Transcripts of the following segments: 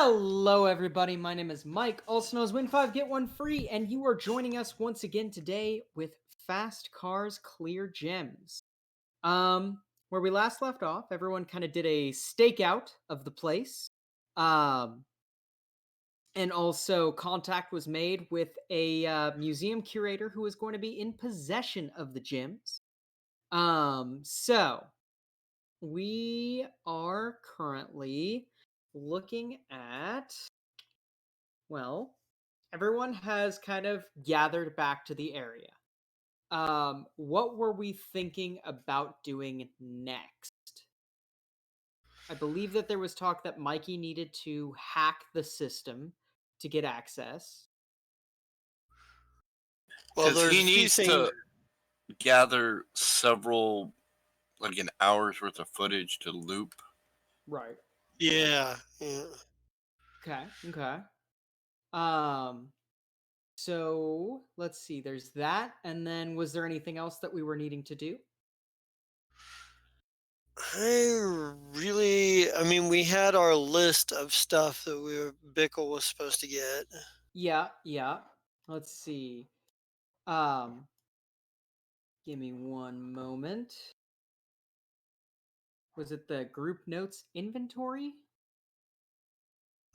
Hello, everybody. My name is Mike, also known as Win5 Get One Free, and you are joining us once again today with Fast Cars Clear Gems. Where we last left off, everyone kind of did a stakeout of the place. Um, and also contact was made with a museum curator who is going to be in possession of the gems. So we are currently looking at, well, everyone has kind of gathered back to the area. What were we thinking about doing next? I believe that there was talk that Mikey needed to hack the system to get access. Well, Because there's he a few needs things. to gather several, like an hour's worth of footage to loop. Right. Yeah. Okay. Um, so let's see. There's that, and then was there anything else that we were needing to do? I mean, we had our list of stuff that Bickle was supposed to get. Yeah. Let's see. Um, Give me one moment. Was it the group notes inventory?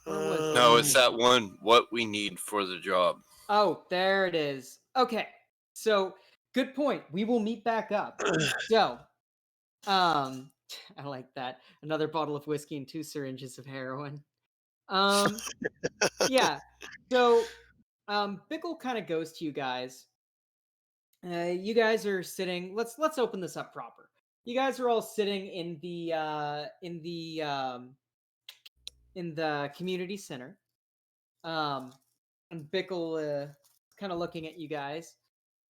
Where was it? No, it's Um, that one, what we need for the job. Oh, there it is. Okay. So, good point. We will meet back up. So, um, I like that. Another bottle of whiskey and 2 syringes of heroin. Um, yeah. So, Bickle kind of goes to you guys. You guys are sitting. Let's open this up proper. You guys are all sitting in the community center. And Bickle kind of looking at you guys.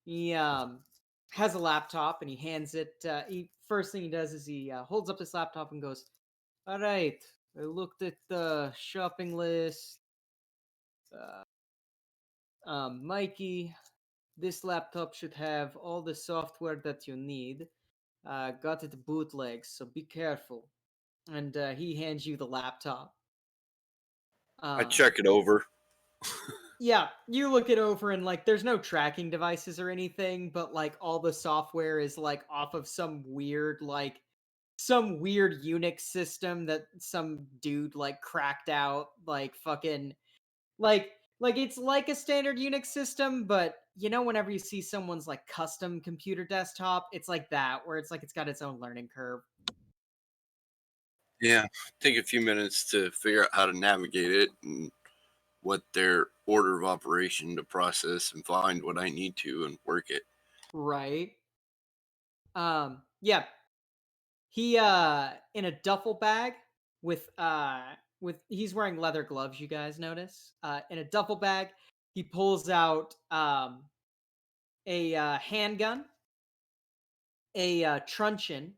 He has a laptop and he hands it. First thing he does is he holds up his laptop and goes, "All right, I looked at the shopping list. Mikey, this laptop should have all the software that you need. Got it bootleg, so be careful." And he hands you the laptop. I Um, check it over. Yeah, you look it over and like there's no tracking devices or anything, but like all the software is like off of some weird Unix system that some dude like cracked out like fucking like it's like a standard Unix system, but you know whenever you see someone's like custom computer desktop, it's like that where it's like it's got its own learning curve. Yeah, take a few minutes to figure out how to navigate it and what their order of operation to process and find what I need to and work it. Right. Yeah, he in a duffel bag with he's wearing leather gloves, you guys notice. In a duffel bag, he pulls out a handgun, a truncheon,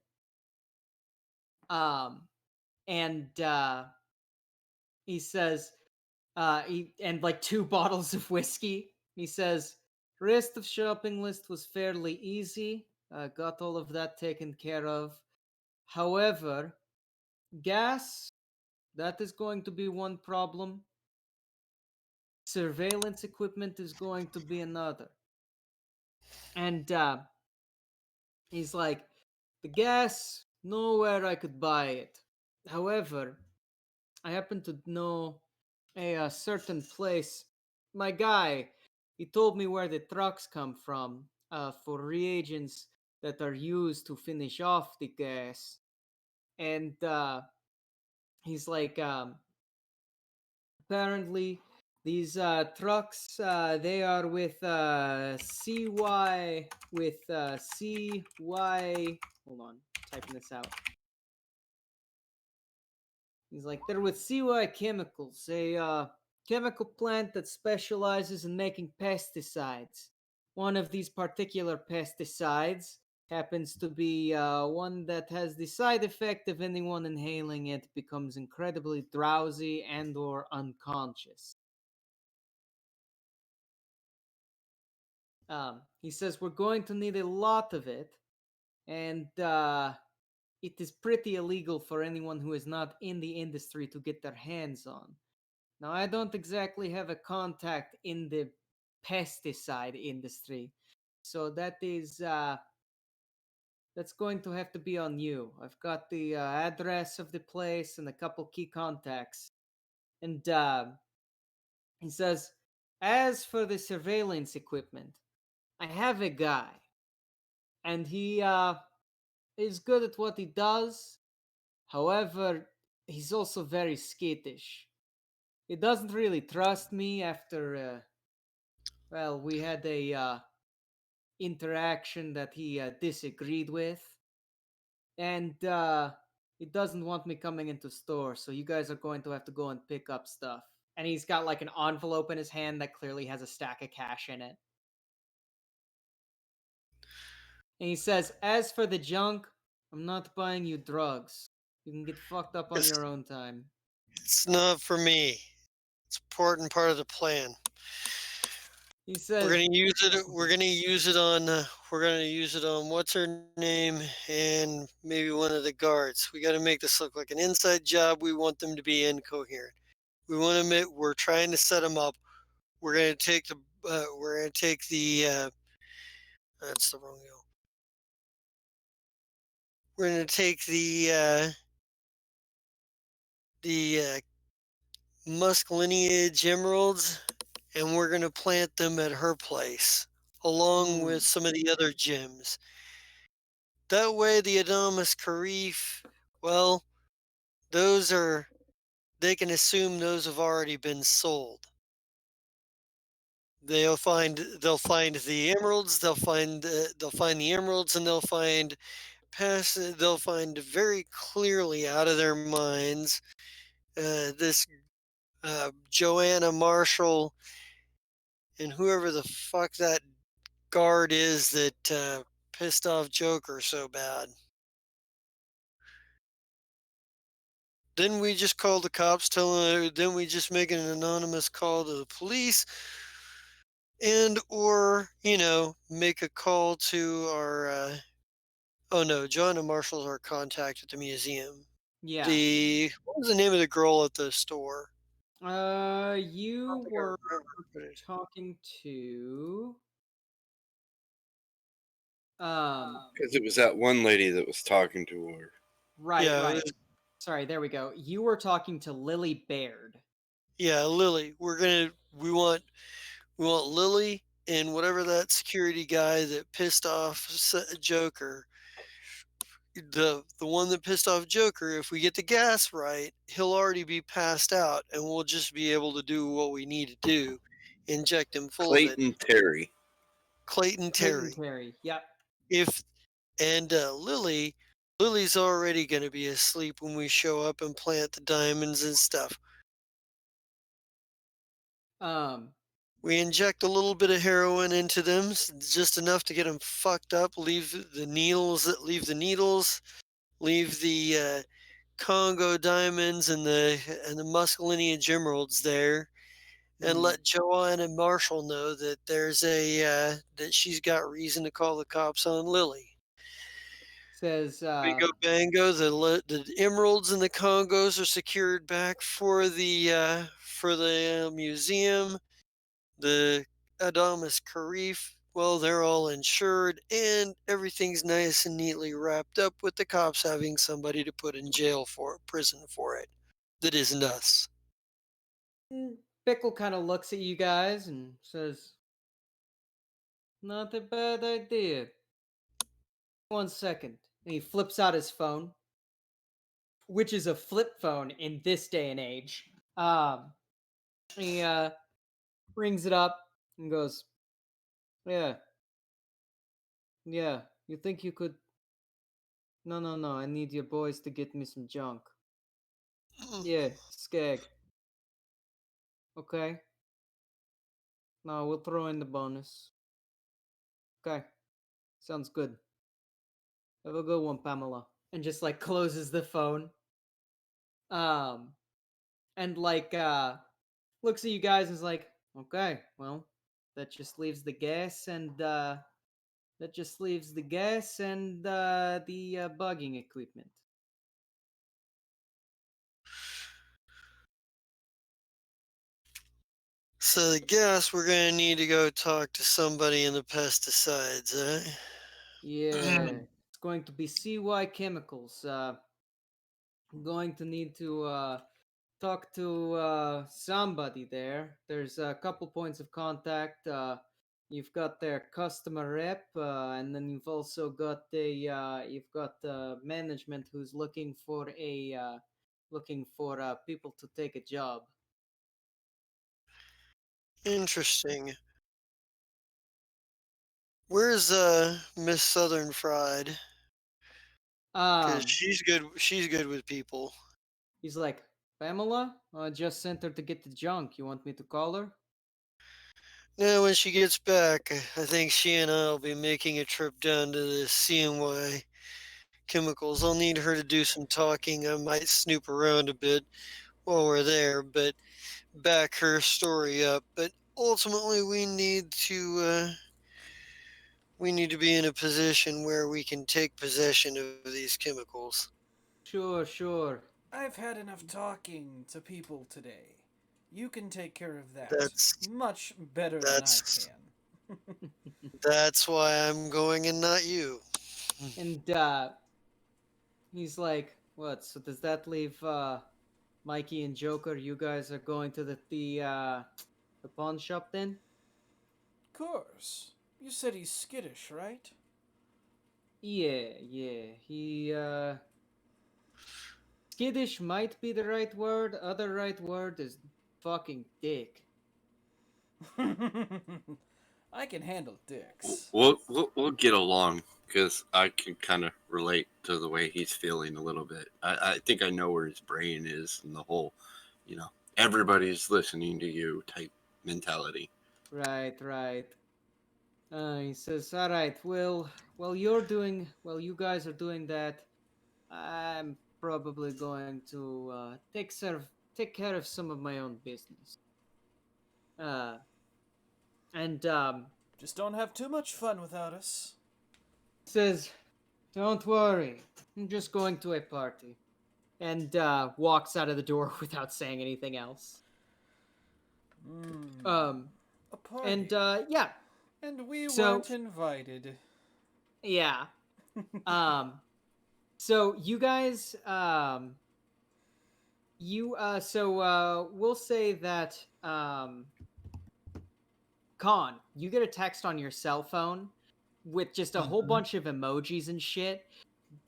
um and he says and like 2 bottles of whiskey. He says, "Rest of shopping list was fairly easy. Got all of that taken care of. However, gas, that is going to be one problem. Surveillance equipment is going to be another." And he's like, "The gas, nowhere I could buy it. However, I happen to know a certain place. My guy, he told me where the trucks come from for reagents that are used to finish off the gas." And he's like, apparently these trucks they are with CY, hold on, typing this out. He's like, they're with CY Chemicals, a chemical plant that specializes in making pesticides. One of these particular pesticides happens to be one that has the side effect of anyone inhaling it becomes incredibly drowsy and or unconscious. He says we're going to need a lot of it, and it is pretty illegal for anyone who is not in the industry to get their hands on. Now, I don't exactly have a contact in the pesticide industry, so that's going to have to be on you. I've got the address of the place and a couple key contacts. And he says, as for the surveillance equipment, I have a guy, and he is good at what he does. However, he's also very skittish. He doesn't really trust me after, well, we had a interaction that he disagreed with. And he doesn't want me coming into store, so you guys are going to have to go and pick up stuff. And he's got like an envelope in his hand that clearly has a stack of cash in it. And he says, as for the junk, I'm not buying you drugs. You can get fucked up on It's, your own time. it's not for me. It's important part of the plan. He says, We're gonna use it. We're gonna use it on. We're gonna use it on what's her name and maybe one of the guards. We got to make this look like an inside job. We want them to be incoherent. We want to admit we're trying to set them up. We're gonna take the. We're gonna take the. That's the wrong go. We're gonna take the Musk lineage emeralds, and we're gonna plant them at her place, along with some of the other gems. That way, the Adamus Karif, well, those are, they can assume those have already been sold. They'll find the emeralds. They'll find the emeralds, and they'll find very clearly out of their minds this Joanna Marshall and whoever the fuck that guard is that pissed off Joker so bad. Then we just call the cops, then we just make an anonymous call to the police, and or make a call to our. Oh no, John and Marshall's our contact at the museum. yeah. What was the name of the girl at the store? You think I were remember. talking to Because it was that one lady that was talking to her. right, Yeah, right. Sorry, there we go. You were talking to Lily Baird. yeah, Lily. We want Lily and whatever that security guy that pissed off Joker. The one that pissed off Joker, if we get the gas right, he'll already be passed out, and we'll just be able to do what we need to do, inject him full of it. Clayton Terry. Clayton Clayton Terry. Terry. Yep. Lily's already going to be asleep when we show up and plant the diamonds and stuff. We inject a little bit of heroin into them, just enough to get them fucked up. Leave the needles, leave the Congo diamonds and the Musk lineage emeralds there, and let Joanna Marshall know that that she's got reason to call the cops on Lily. Says Bingo bango, the emeralds and the Congos are secured back for the museum. The Adamus Karif, well, they're all insured, and everything's nice and neatly wrapped up with the cops having somebody to put in prison for it. That isn't us. Pickle kind of looks at you guys and says, "Not a bad idea." 1 second. And he flips out his phone, which is a flip phone in this day and age. He rings it up and goes, "Yeah. Yeah, you think you could? No, no, no. I need your boys to get me some junk. Yeah, skag. Okay. No, we'll throw in the bonus. Okay. Sounds good. Have a good one, Pamela." And just like closes the phone. And like looks at you guys and is like, "Okay, well, that just leaves the gas and the bugging equipment." So I guess we're gonna need to go talk to somebody in the pesticides, eh? Yeah, it's going to be CY Chemicals. I'm going to need to talk to somebody there. There's a couple points of contact. You've got their customer rep, and then you've also got the management who's looking for people to take a job. Interesting. Where's Miss Southern Fried? Cause Um, she's good with people. he's like, Pamela, I just sent her to get the junk. You want me to call her? Now when she gets back, I think she and I'll be making a trip down to the CNY Chemicals. I'll need her to do some talking. I might snoop around a bit while we're there, but back her story up. But ultimately, we need to be in a position where we can take possession of these chemicals. Sure, sure. I've had enough talking to people today. You can take care of that That's much better than I that's can. that's why I'm going and not you. And he's like, what? So does that leave Mikey and Joker? You guys are going to the pawn shop then? Of course. You said he's skittish, right? Yeah. Skittish might be the right word. Other right word is fucking dick. I can handle dicks. We'll get along because I can kind of relate to the way he's feeling a little bit. I think I know where his brain is and the whole, everybody's listening to you type mentality. Right. He says, all right. Well, you guys are doing that. I'm probably going to take care of some of my own business. Uh, and Just don't have too much fun without us. says, "Don't worry, I'm just going to a party," and walks out of the door without saying anything else. Um, A party. and yeah, And we so weren't invited. yeah, so you guys, we'll say that Con, you get a text on your cell phone with just a whole bunch of emojis and shit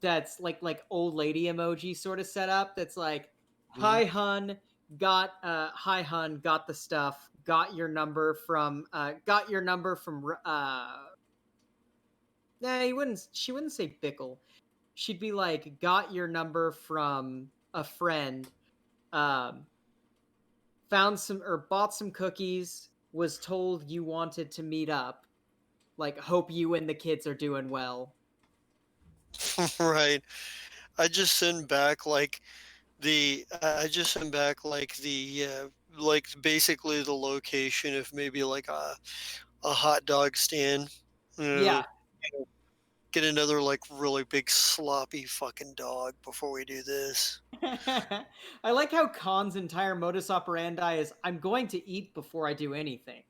that's like old lady emoji sort of set up that's like hi hun hi hun got the stuff got your number from nah, she wouldn't say Bickle. She'd be like got your number from a friend, um found some or bought some cookies, was told you wanted to meet up, like hope you and the kids are doing well. Right. I just send back like like basically the location of maybe like a hot dog stand. Yeah. Get another like really big sloppy fucking dog before we do this. I like how Khan's entire modus operandi is I'm going to eat before I do anything.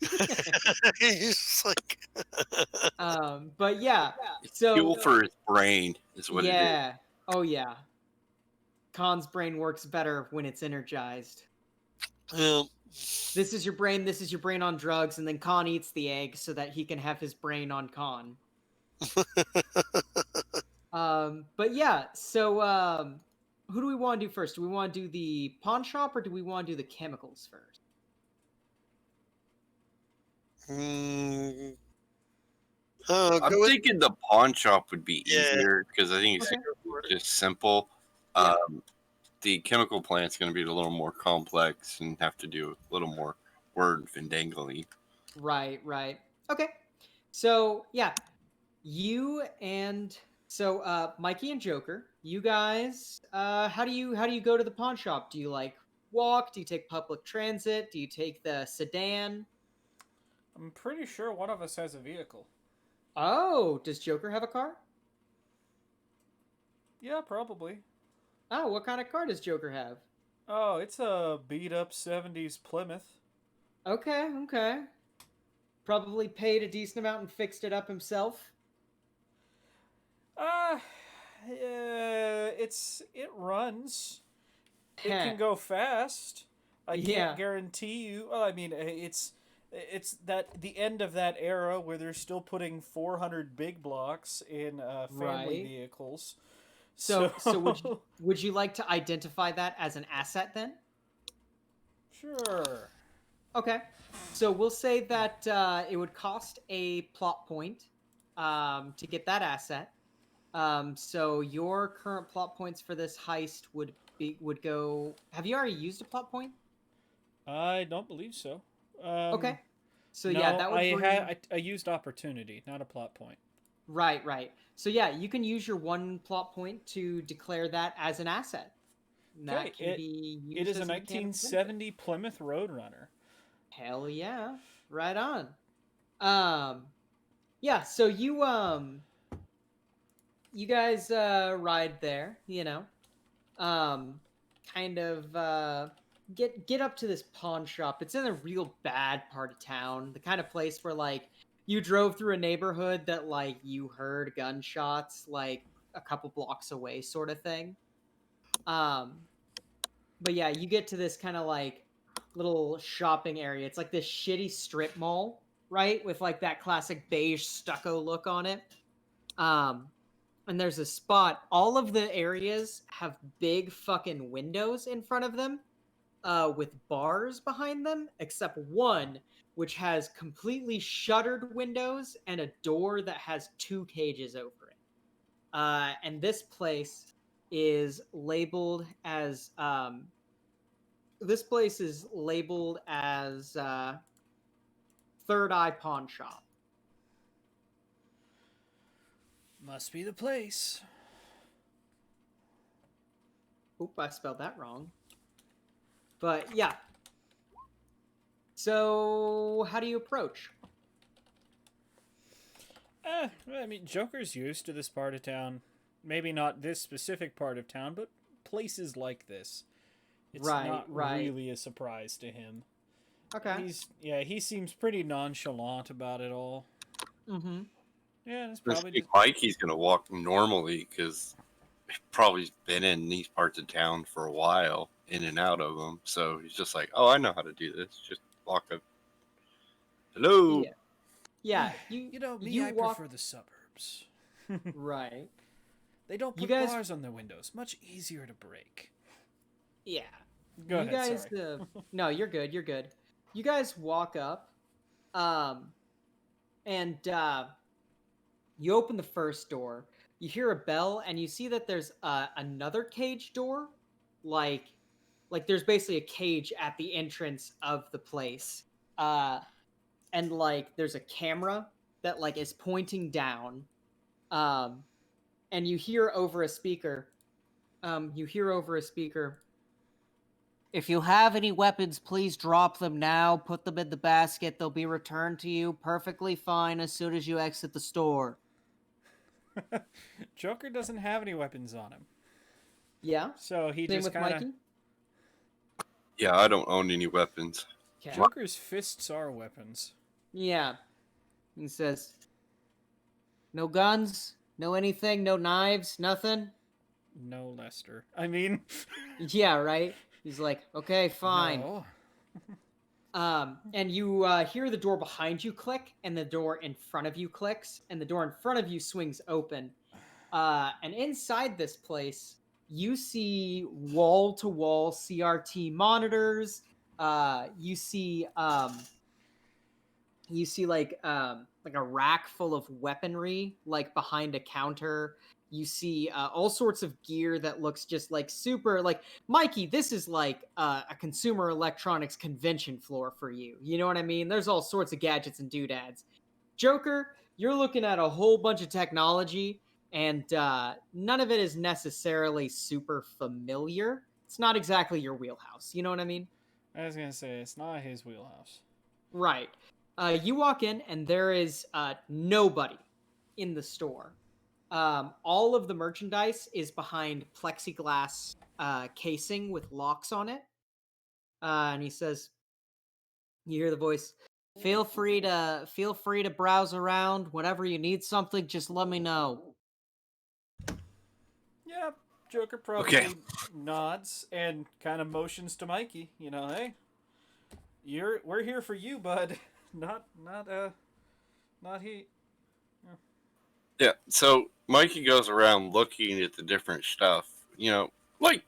He's just like But yeah, Fuel so for his brain is what it is. yeah. Oh yeah. Khan's brain works better when it's energized. yeah. This is your brain on drugs, and then Khan eats the egg so that he can have his brain on Khan. But yeah, so who do we want to do first? Do we want to do the pawn shop or do we want to do the chemicals first? Mm, I'm thinking the pawn shop would be Yeah. easier because I think it's just simple. Yeah. The chemical plant's going to be a little more complex and have to do a little more word findangling. Right. Okay. So yeah, Mikey and Joker, you guys, how do you go to the pawn shop? Do you like walk? Do you take public transit? Do you take the sedan? I'm pretty sure one of us has a vehicle. Oh, does Joker have a car? Yeah, probably. Oh, what kind of car does Joker have? Oh, it's a beat up 70s Plymouth. Okay, okay. Probably paid a decent amount and fixed it up himself. Uh, it runs. It Heh. can go fast. I can't Yeah. guarantee you. Well, I mean, it's that the end of that era where they're still putting 400 big blocks in family Right. vehicles. So would you like to identify that as an asset then? Sure. Okay. So we'll say that it would cost a plot point to get that asset. So your current plot points for this heist would go. Have you already used a plot point? I don't believe so. Okay. So yeah, No, that would bring. I used opportunity, not a plot point. Right, right. So yeah, you can use your one plot point to declare that as an asset. And Okay, that can be it used is a as a mechanical benefit. 1970 Plymouth Roadrunner. Hell yeah. Right on. Um yeah, so you guys ride there, Um kind of get up to this pawn shop. It's in a real bad part of town. The kind of place where like you drove through a neighborhood that like you heard gunshots like a couple blocks away sort of thing. Um but yeah, you get to this kind of like little shopping area. It's like this shitty strip mall, right? With like that classic beige stucco look on it. Um, and there's a spot. All of the areas have big fucking windows in front of them, with bars behind them, except one which has completely shuttered windows and a door that has two cages over it. And this place is labeled as Third Eye Pawn Shop. Must be the place. Oop, I spelled that wrong. But yeah. So how do you approach? I mean, Joker's used to this part of town. Maybe not this specific part of town, but places like this. It's not Right. really a surprise to him. Okay. He seems pretty nonchalant about it all. Mm-hmm. Yeah, it's This probably big just Mike, he's gonna walk normally because he's probably been in these parts of town for a while, in and out of them. So he's just like, "Oh, I know how to do this. Just walk up. Hello." Yeah. Yeah. you know me. You I walk prefer the suburbs. right. They don't You put guys bars on their windows. Much easier to break. Yeah. Go You ahead. guys Sorry. no, you're good. You're good. You guys walk up and you open the first door. You hear a bell and you see that there's another cage door, like there's basically a cage at the entrance of the place. And like there's a camera that like is pointing down. Um and you hear over a speaker. If you have any weapons, please drop them now. Put them in the basket. They'll be returned to you perfectly fine as soon as you exit the store. Joker doesn't have any weapons on him, Yeah? so he Same just with kind of. Mikey? Yeah, I don't own any weapons. Okay. Joker's fists are weapons. Yeah. He says, no guns, no anything, no knives, nothing. No, Lester. I mean, Yeah, right? He's like, okay, fine. no. And you hear the door behind you click, and the door in front of you clicks, and the door in front of you swings open. And inside this place, you see wall-to-wall CRT monitors. You see like a rack full of weaponry, like behind a counter. You see all sorts of gear that looks just like super like Mikey. This is like a consumer electronics convention floor for you. You know what I mean? There's all sorts of gadgets and doodads. Joker, you're looking at a whole bunch of technology, and none of it is necessarily super familiar. It's not exactly your wheelhouse. You know what I mean? I was gonna say it's not his wheelhouse. Right. You walk in, and there is nobody in the store. All of the merchandise is behind plexiglass casing with locks on it. And he says, You hear the voice. Feel free to browse around. Whenever you need something, just let me know. Yeah, Joker probably Okay. nods and kind of motions to Mikey. You know, hey, we're here for you, bud. Not he. Yeah. So Mikey goes around looking at the different stuff. You know, like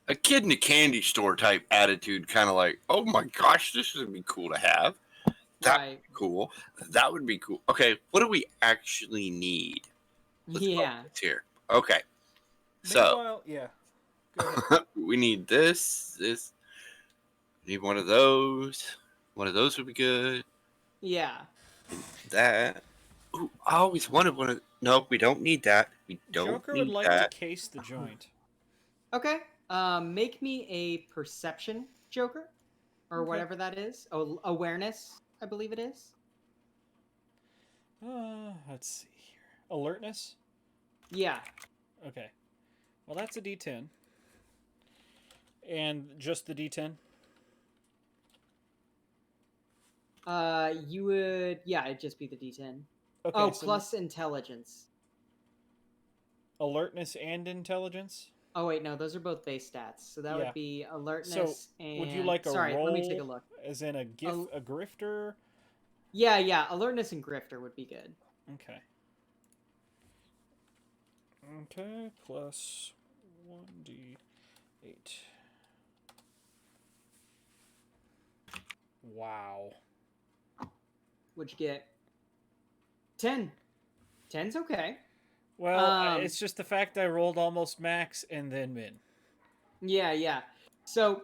a kid in a candy store type attitude, kind of like, oh my gosh, this would be cool to have. That would Right. be cool. That would be cool. Okay, what do we actually need? Let's Yeah. focus here. Okay. So Meanwhile, yeah. Go ahead. we need this. We need one of those. One of those would be good. Yeah. That. Ooh, I always wanted one of. No, we don't need that. We don't Joker would need like that. to case the joint. Okay. Make me a perception, Joker, or Okay. whatever that is. Oh, awareness, I believe it is. Let's see here. Alertness. Yeah. Okay. Well, that's a D10. And just the D10. You would. Yeah, it'd just be the D10. Okay. Oh, so plus intelligence. alertness and intelligence. Oh wait, no, those are both base stats. So that Yeah. would be alertness and. Would you like a Sorry, roll? let me take a look. As in a grifter? Yeah, alertness and grifter would be good. Okay. Okay, plus 1d8. Wow. Would you get 10? 10's okay. Well, it's just the fact I rolled almost max and then min. Yeah. So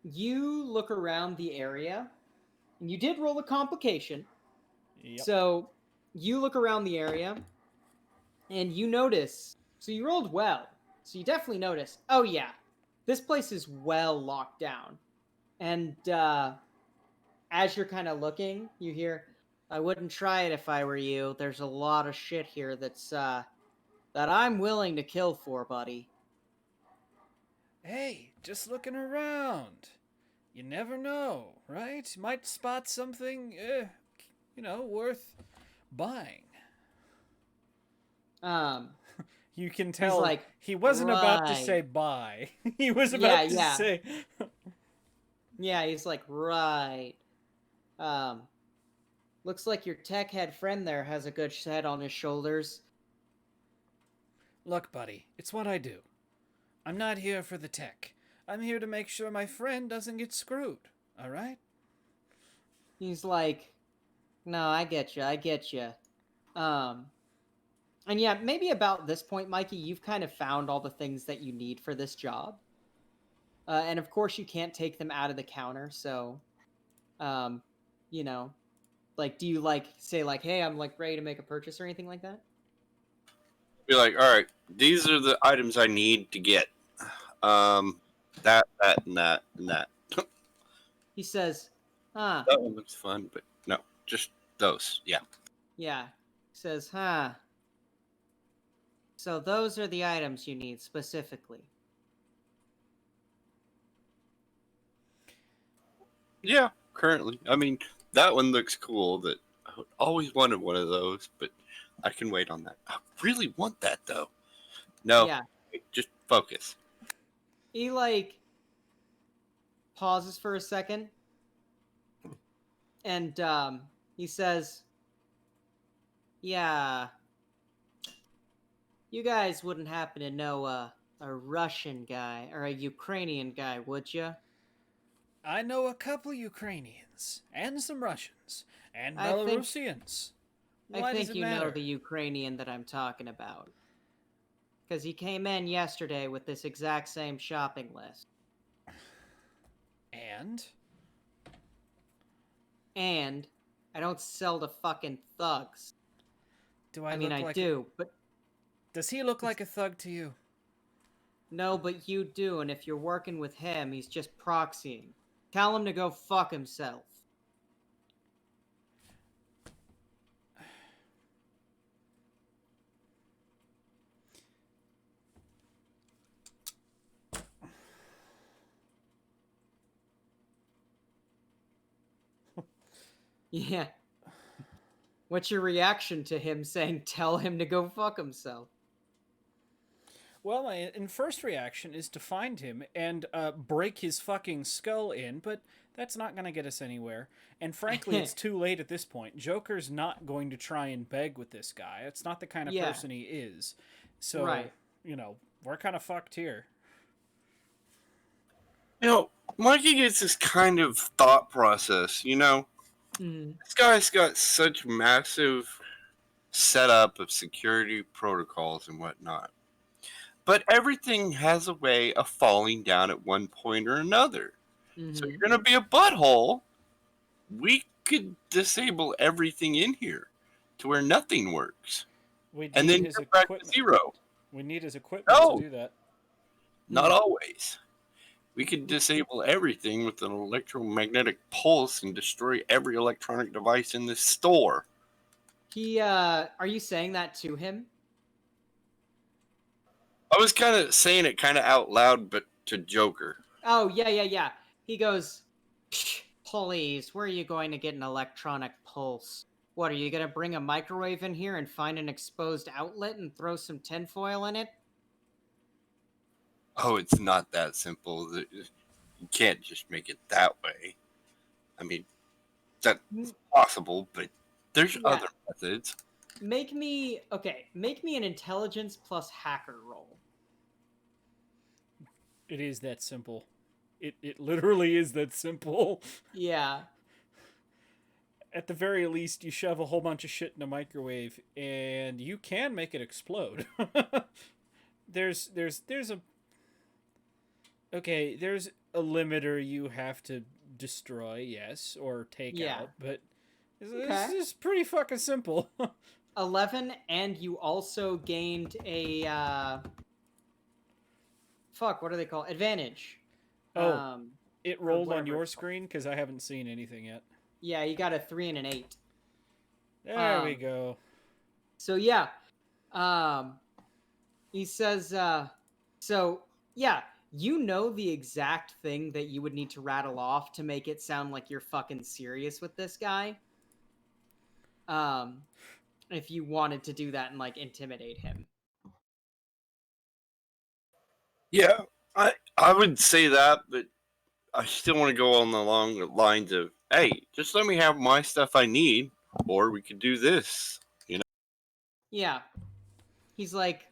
you look around the area, and you did roll a complication. Yep. So you look around the area, and you notice. So you rolled well. So you definitely notice. Oh yeah, this place is well locked down. And as you're kind of looking, you hear, "I wouldn't try it if I were you. There's a lot of shit here that I'm willing to kill for, buddy." Hey, just looking around. You never know, right? Might spot something, worth buying. You can tell like, he wasn't about to "Right." say bye. He was about to Yeah. say, Yeah, he's like, right. Looks like your tech head friend there has a good head on his shoulders. "Look, buddy, it's what I do. I'm not here for the tech. I'm here to make sure my friend doesn't get screwed. All right?" He's like, no, I get you. And yeah, maybe about this point, Mikey, you've kind of found all the things that you need for this job. And of course, you can't take them out of the counter. So, you know, like, do you say hey, I'm ready to make a purchase or anything like that? Be like, all right, these are the items I need to get. That, and that, and that. He says, That one looks fun, but no, just those. Yeah. Yeah. He says, so those are the items you need specifically. Yeah, currently. I mean, that one looks cool. That I always wanted one of those, but I can wait on that. I really want that though. No, Yeah. just focus. He pauses for a second, and he says, yeah, you guys wouldn't happen to know a Russian guy or a Ukrainian guy, would you? "I know a couple Ukrainians, and some Russians, and I think- Belarusians. I Why think does it you matter?" know the Ukrainian that I'm talking about. Because he came in yesterday with this exact same shopping list. And? And I don't sell to fucking thugs. Do I mean, look I like do, but Does he look like a thug to you? no, but you do, and if you're working with him, he's just proxying. Tell him to go fuck himself. Yeah. What's your reaction to him saying, tell him to go fuck himself? Well, my first reaction is to find him and break his fucking skull in, but that's not going to get us anywhere. And frankly, it's too late at this point. Joker's not going to try and beg with this guy. It's not the kind of Yeah. person he is. So, Right. we're kind of fucked here. Mikey gets this kind of thought process, Mhm. This guy's got such massive setup of security protocols and whatnot. But everything has a way of falling down at one point or another. So you're Mhm. going to be a butthole. We could disable everything in here to where nothing works. We And need then his you're back to equipment. zero. We need his equipment No. to do that. Not Hmm. always. We could disable everything with an electromagnetic pulse and destroy every electronic device in this store. Are you saying that to him? I was kind of saying it kind of out loud, but to Joker. Oh, yeah. He goes, please, where are you going to get an electronic pulse? What, are you going to bring a microwave in here and find an exposed outlet and throw some tinfoil in it? Oh, it's not that simple. You can't just make it that way. I mean, that's possible, but there's Yeah. other methods. Make me an intelligence plus hacker roll. It is that simple. It literally is that simple. Yeah. At the very least, you shove a whole bunch of shit in a microwave, and you can make it explode. there's a there's a limiter you have to destroy, yes, or take Yeah. out, but this Okay. is pretty fucking simple. 11, and you also gained a fuck, what do they call it? Advantage. Oh. It rolled on whatever your it's called. screen because I haven't seen anything yet. Yeah, you got a 3 and an 8. There we go. So yeah, he says, so yeah, you know the exact thing that you would need to rattle off to make it sound like you're fucking serious with this guy. If you wanted to do that and like intimidate him. Yeah, I would say that, but I still want to go on the long lines of, hey, just let me have my stuff I need, or we could do this. Yeah. He's like,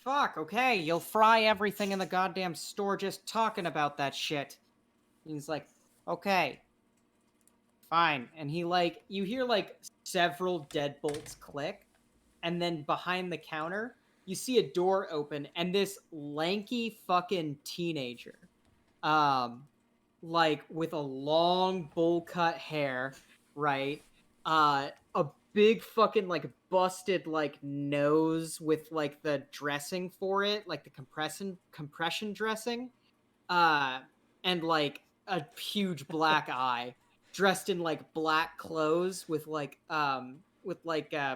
fuck, okay, you'll fry everything in the goddamn store just talking about that shit. And he's like, okay, fine. And he like, you hear like several deadbolts click, and then behind the counter, you see a door open, and this lanky fucking teenager, like with a long bowl cut hair, right? A big fucking like busted like nose with like the dressing for it, like the compression dressing, and like a huge black eye, dressed in like black clothes with like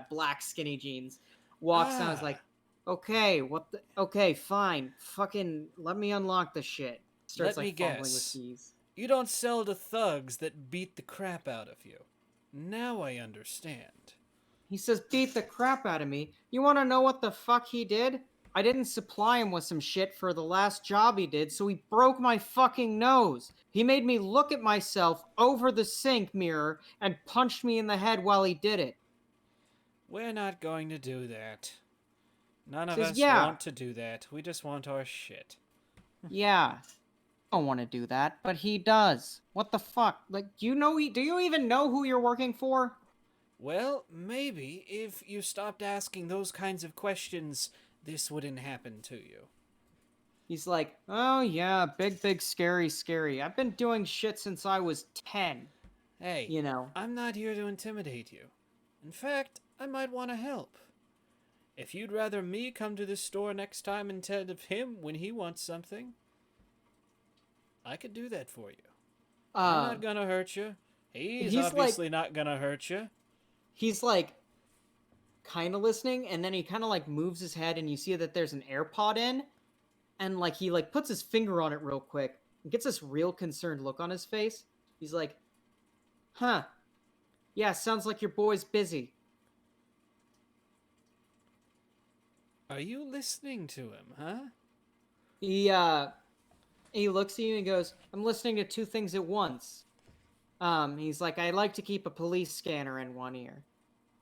black skinny jeans, walks down, is like, okay, okay, fine, fucking let me unlock the shit. Starts Let me like fumbling with guess. keys. You don't sell to thugs that beat the crap out of you. Now I understand. He says, beat the crap out of me. You want to know what the fuck he did? I didn't supply him with some shit for the last job he did, so he broke my fucking nose. He made me look at myself over the sink mirror and punched me in the head while he did it. We're not going to do that. None of Says, us yeah. want to do that. We just want our shit. Yeah. I don't want to do that, but he does. What the fuck? Like, do you even know who you're working for? Well, maybe if you stopped asking those kinds of questions, this wouldn't happen to you. He's like, oh yeah, big, scary. I've been doing shit since I was 10. Hey, You know. I'm not here to intimidate you. In fact, I might want to help. If you'd rather me come to this store next time instead of him when he wants something, I could do that for you. I'm not gonna hurt you. He's obviously not gonna hurt you. He's like kind of listening, and then he kind of like moves his head, and you see that there's an AirPod in, and like he like puts his finger on it real quick and gets this real concerned look on his face. He's like, huh, Yeah, sounds like your boy's busy. Are you listening to him, huh? He looks at you and goes, I'm listening to two things at once. He's like, I like to keep a police scanner in one ear.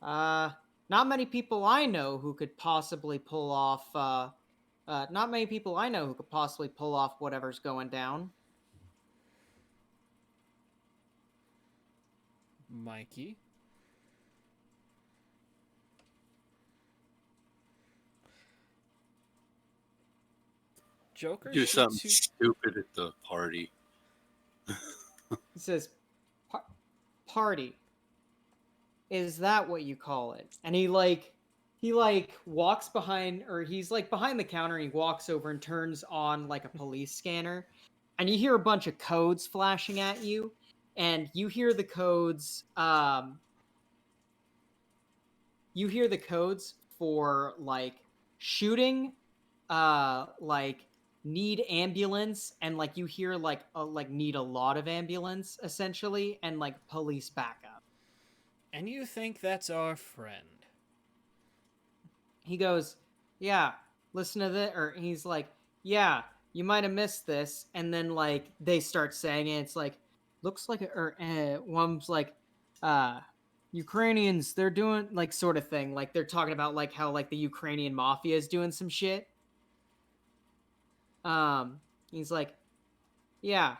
Not many people I know who could possibly pull off, not many people I know who could possibly pull off whatever's going down. Mikey? Joker Do shoots something you. stupid at the party. He says, party. Is that what you call it? And he walks behind, or he's like behind the counter, and he walks over and turns on like a police scanner, and you hear a bunch of codes flashing at you, and you hear the codes for like shooting, like need ambulance, and like you hear like need a lot of ambulance essentially, and like police backup. And you think that's our friend? He goes, yeah, listen to this, or he's like, yeah, you might have missed this, and then like they start saying it. It's like, looks like, one's like, Ukrainians, they're doing like sort of thing, like they're talking about like how like the Ukrainian mafia is doing some shit. He's like, yeah,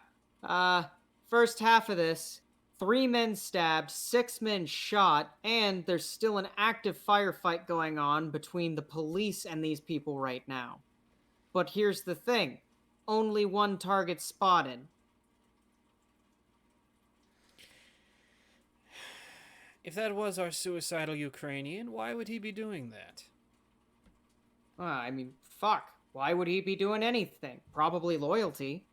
first half of this, 3 men stabbed, 6 men shot, and there's still an active firefight going on between the police and these people right now. But here's the thing, only 1 target spotted. If that was our suicidal Ukrainian, why would he be doing that? I mean, fuck. Why would he be doing anything? Probably loyalty.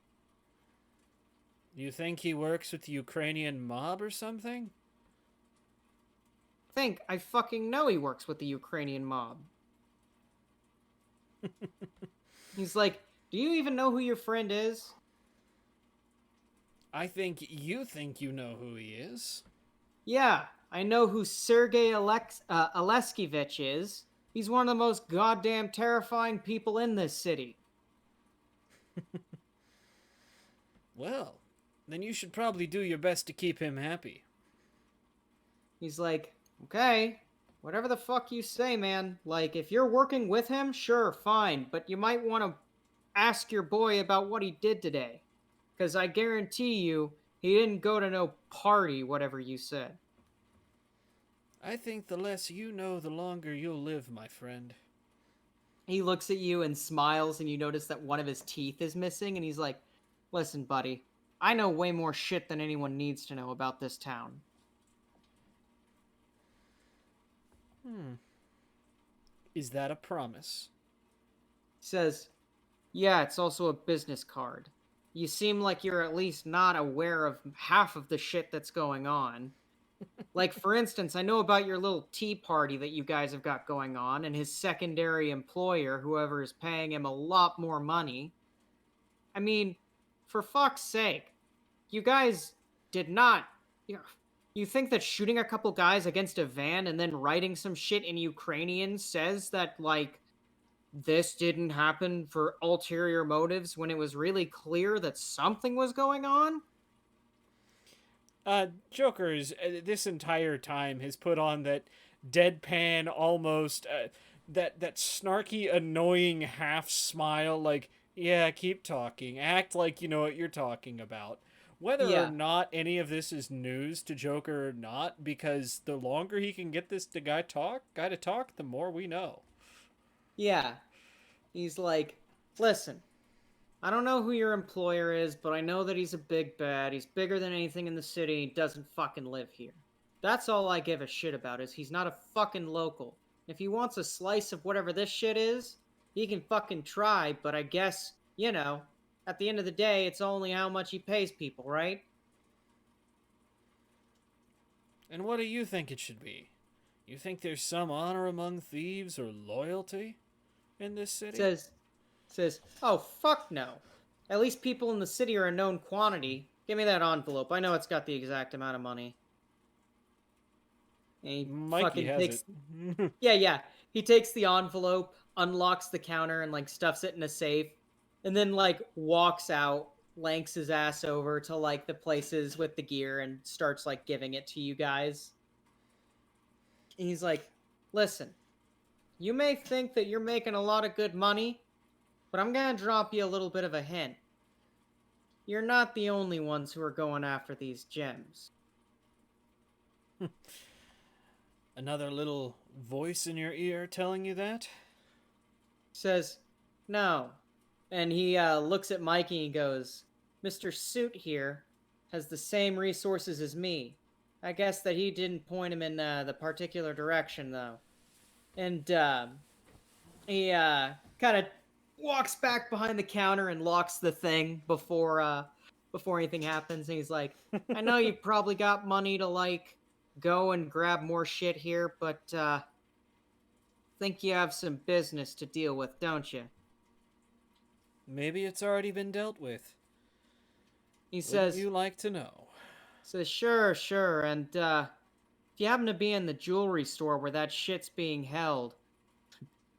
You think he works with the Ukrainian mob or something? I fucking know he works with the Ukrainian mob. He's like, do you even know who your friend is? I think you know who he is. Yeah, I know who Sergei Aleskevich is. He's one of the most goddamn terrifying people in this city. Well, then you should probably do your best to keep him happy. He's like, okay, whatever the fuck you say, man. Like, if you're working with him, sure, fine, but you might want to ask your boy about what he did today. Because I guarantee you, he didn't go to no party, whatever you said. I think the less you know, the longer you'll live, my friend. He looks at you and smiles, and you notice that one of his teeth is missing, and he's like, listen, buddy, I know way more shit than anyone needs to know about this town. Is that a promise? He says, yeah, it's also a business card. You seem like you're at least not aware of half of the shit that's going on. Like, for instance, I know about your little tea party that you guys have got going on, and his secondary employer, whoever is paying him a lot more money. I mean, for fuck's sake, you guys did not... You think that shooting a couple guys against a van and then writing some shit in Ukrainian says that, like, this didn't happen for ulterior motives when it was really clear that something was going on? Joker's this entire time has put on that deadpan, almost that snarky, annoying half smile, like, yeah, keep talking, act like you know what you're talking about. Whether Yeah. or not any of this is news to Joker or not, because the longer he can get this guy to talk, the more we know. Yeah. He's like, listen, I don't know who your employer is, but I know that he's a big bad. He's bigger than anything in the city. He doesn't fucking live here. That's all I give a shit about, is he's not a fucking local. If he wants a slice of whatever this shit is, he can fucking try, but I guess, you know, at the end of the day, it's only how much he pays people, right? And what do you think it should be? You think there's some honor among thieves or loyalty in this city? Says, oh, fuck no. At least people in the city are a known quantity. Give me that envelope. I know it's got the exact amount of money. And he Mikey fucking has takes it. yeah. He takes the envelope, unlocks the counter, and like stuffs it in a safe, and then like walks out, lanks his ass over to like the places with the gear and starts like giving it to you guys. And he's like, listen, you may think that you're making a lot of good money, but I'm gonna drop you a little bit of a hint. You're not the only ones who are going after these gems. Another little voice in your ear telling you that? Says, no. And he looks at Mikey and goes, Mr. Suit here has the same resources as me. I guess that he didn't point him in the particular direction, though. And he kind of walks back behind the counter and locks the thing before anything happens. And he's like, I know you probably got money to, like, go and grab more shit here, but think you have some business to deal with, don't you? Maybe it's already been dealt with. He Wouldn't says, you like to know? sure. And if you happen to be in the jewelry store where that shit's being held,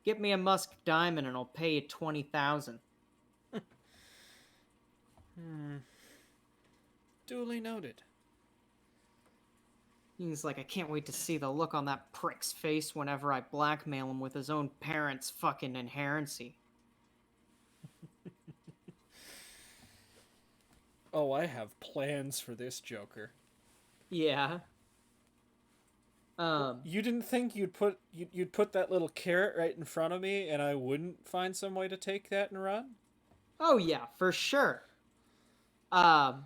get me a Musk diamond and I'll pay you 20,000. Duly noted. He's like, I can't wait to see the look on that prick's face whenever I blackmail him with his own parents' fucking inherency. Oh, I have plans for this Joker. Yeah. You didn't think you'd put that little carrot right in front of me and I wouldn't find some way to take that and run? Oh yeah, for sure. And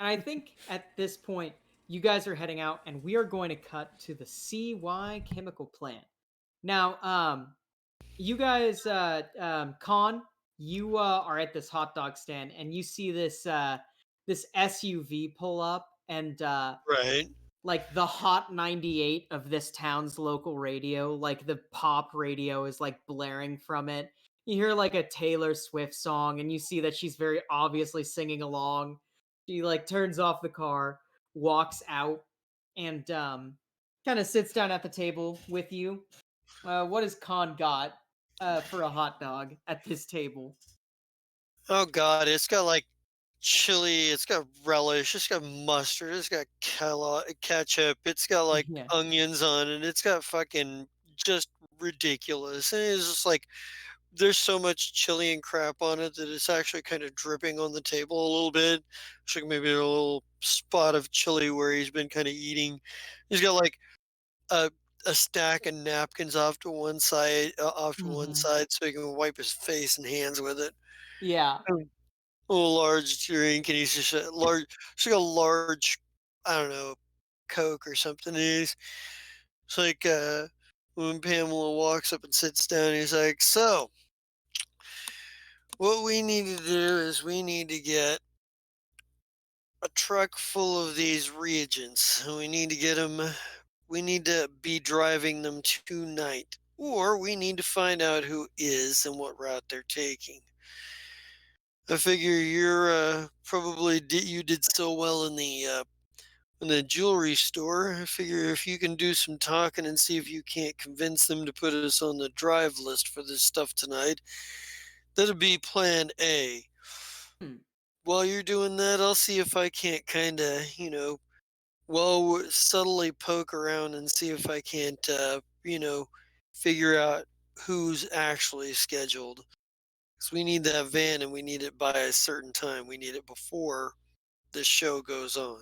I think at this point, you guys are heading out, and we are going to cut to the CY chemical plant. Now, you guys, Con, you are at this hot dog stand, and you see this SUV pull up, and Right. like the Hot 98 of this town's local radio, like the pop radio is like blaring from it. You hear like a Taylor Swift song, and you see that she's very obviously singing along. She like turns off the car, walks out, and kind of sits down at the table with you. What has Khan got for a hot dog at this table? Oh God, it's got like chili, it's got relish, it's got mustard, it's got ketchup, it's got like Yeah. onions on it, it's got fucking just ridiculous. And it's just like there's so much chili and crap on it that it's actually kind of dripping on the table a little bit. It's like maybe a little spot of chili where he's been kind of eating. He's got like a a stack of napkins off to one Mm-hmm. side, so he can wipe his face and hands with it. Yeah. A large drink, and he's just a large, it's like a large, I don't know, Coke or something. And it's like when Pamela walks up and sits down, he's like, "So, what we need to do is we need to get a truck full of these reagents. And we need to get them. We need to be driving them tonight, or we need to find out who is and what route they're taking." I figure you're probably you did so well in the jewelry store. I figure if you can do some talking and see if you can't convince them to put us on the drive list for this stuff tonight, that'd be plan A. Hmm. While you're doing that, I'll see if I can't kind of, well, subtly poke around and see if I can't, figure out who's actually scheduled. Because we need that van and we need it by a certain time. We need it before the show goes on.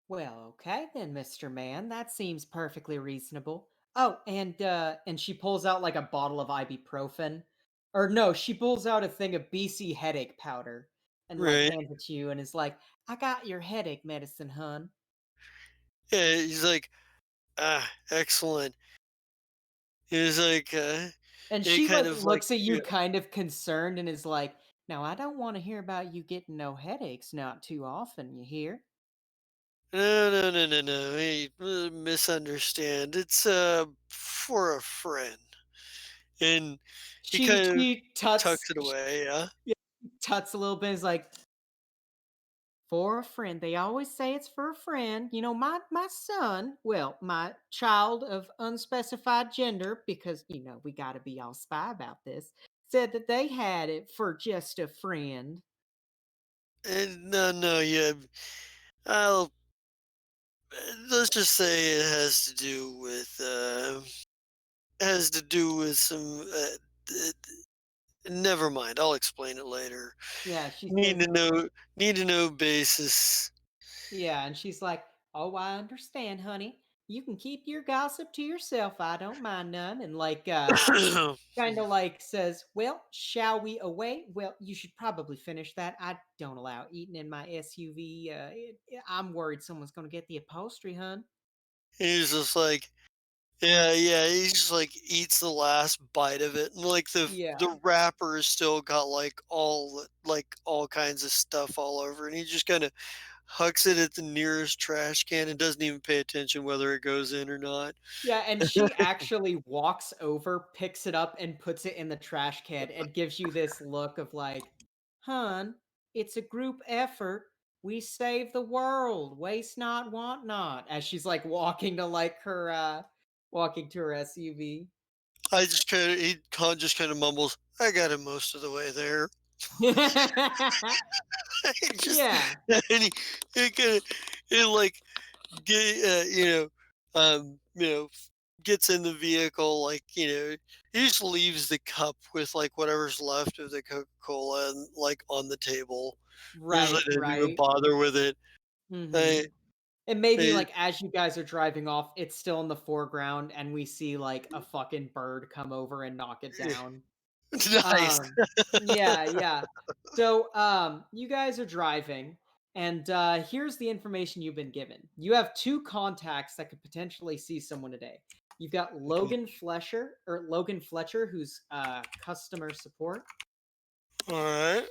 Well, okay then, Mr. Man. That seems perfectly reasonable. Oh, and she pulls out like a bottle of ibuprofen. Or no, she pulls out a thing of BC headache powder and like Right. hands it to you and is like, I got your headache medicine, hun. Yeah, he's like, excellent. He's like, And he she kind like of like, looks at yeah, you kind of concerned and is like, now I don't want to hear about you getting no headaches not too often, you hear? no. He misunderstand. It's for a friend. And he She kind of she tuts tucks it away, yeah. tuts a little bit and is like, For a friend. They always say it's for a friend. You know, my son, well, my child of unspecified gender, because we got to be all spy about this, said that they had it for just a friend. No, no, yeah. I'll let's just say it has to do with some. Never mind. I'll explain it later. Yeah, she Need says, to know. Need to know basis. yeah, and she's like, "Oh, I understand, honey. You can keep your gossip to yourself. I don't mind none." And like, kind of like says, "Well, shall we away? Well, you should probably finish that. I don't allow eating in my SUV. I'm worried someone's going to get the upholstery, hun." He's just like, yeah, yeah. He just like eats the last bite of it, and like Yeah. the wrapper is still got like all kinds of stuff all over, and he just kind of hucks it at the nearest trash can and doesn't even pay attention whether it goes in or not. Yeah, and she actually walks over, picks it up, and puts it in the trash can and gives you this look of like, "Hun, it's a group effort. We save the world. Waste not, want not." As she's like walking to her SUV. Just kind of mumbles, "I got it most of the way there." He just Yeah. and he kind of it like get gets in the vehicle, like he just leaves the cup with like whatever's left of the Coca-Cola and like on the table. There's like Right, didn't even right. bother with it. I, Mhm. And maybe, I like, as you guys are driving off, it's still in the foreground, and we see, like, a fucking bird come over and knock it down. nice. Um, yeah, yeah. So, you guys are driving, and here's the information you've been given. You have two contacts that could potentially see someone today. You've got Logan Fletcher, who's customer support. All right.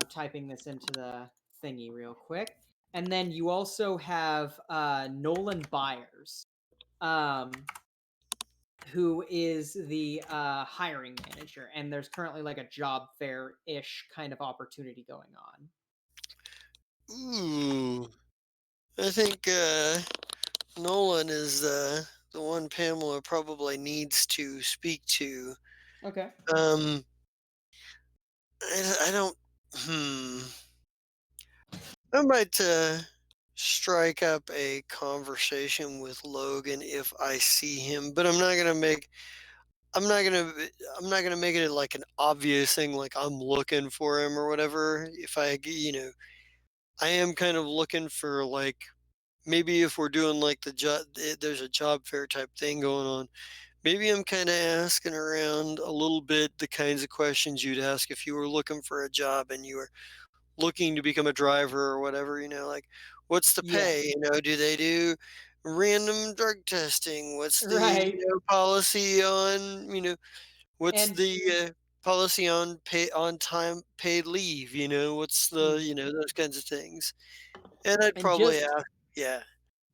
Typing this into the thingy real quick. And then you also have Nolan Byers, um, who is the hiring manager, and there's currently like a job fair ish kind of opportunity going on. Ooh, I think Nolan is the one Pamela probably needs to speak to. Okay. Um, I don't. Hmm. I might strike up a conversation with Logan if I see him, but I'm not gonna make. I'm not gonna. I'm not gonna make it like an obvious thing, like I'm looking for him or whatever. If I am kind of looking for like maybe if we're doing like there's a job fair type thing going on. Maybe I'm kind of asking around a little bit the kinds of questions you'd ask if you were looking for a job and you were looking to become a driver or whatever, like what's the Yeah. pay? Do they do random drug testing? What's the, Right. policy on, what's And the policy on on time paid leave? What's the, mhm. those kinds of things. And I'd and probably just ask, yeah.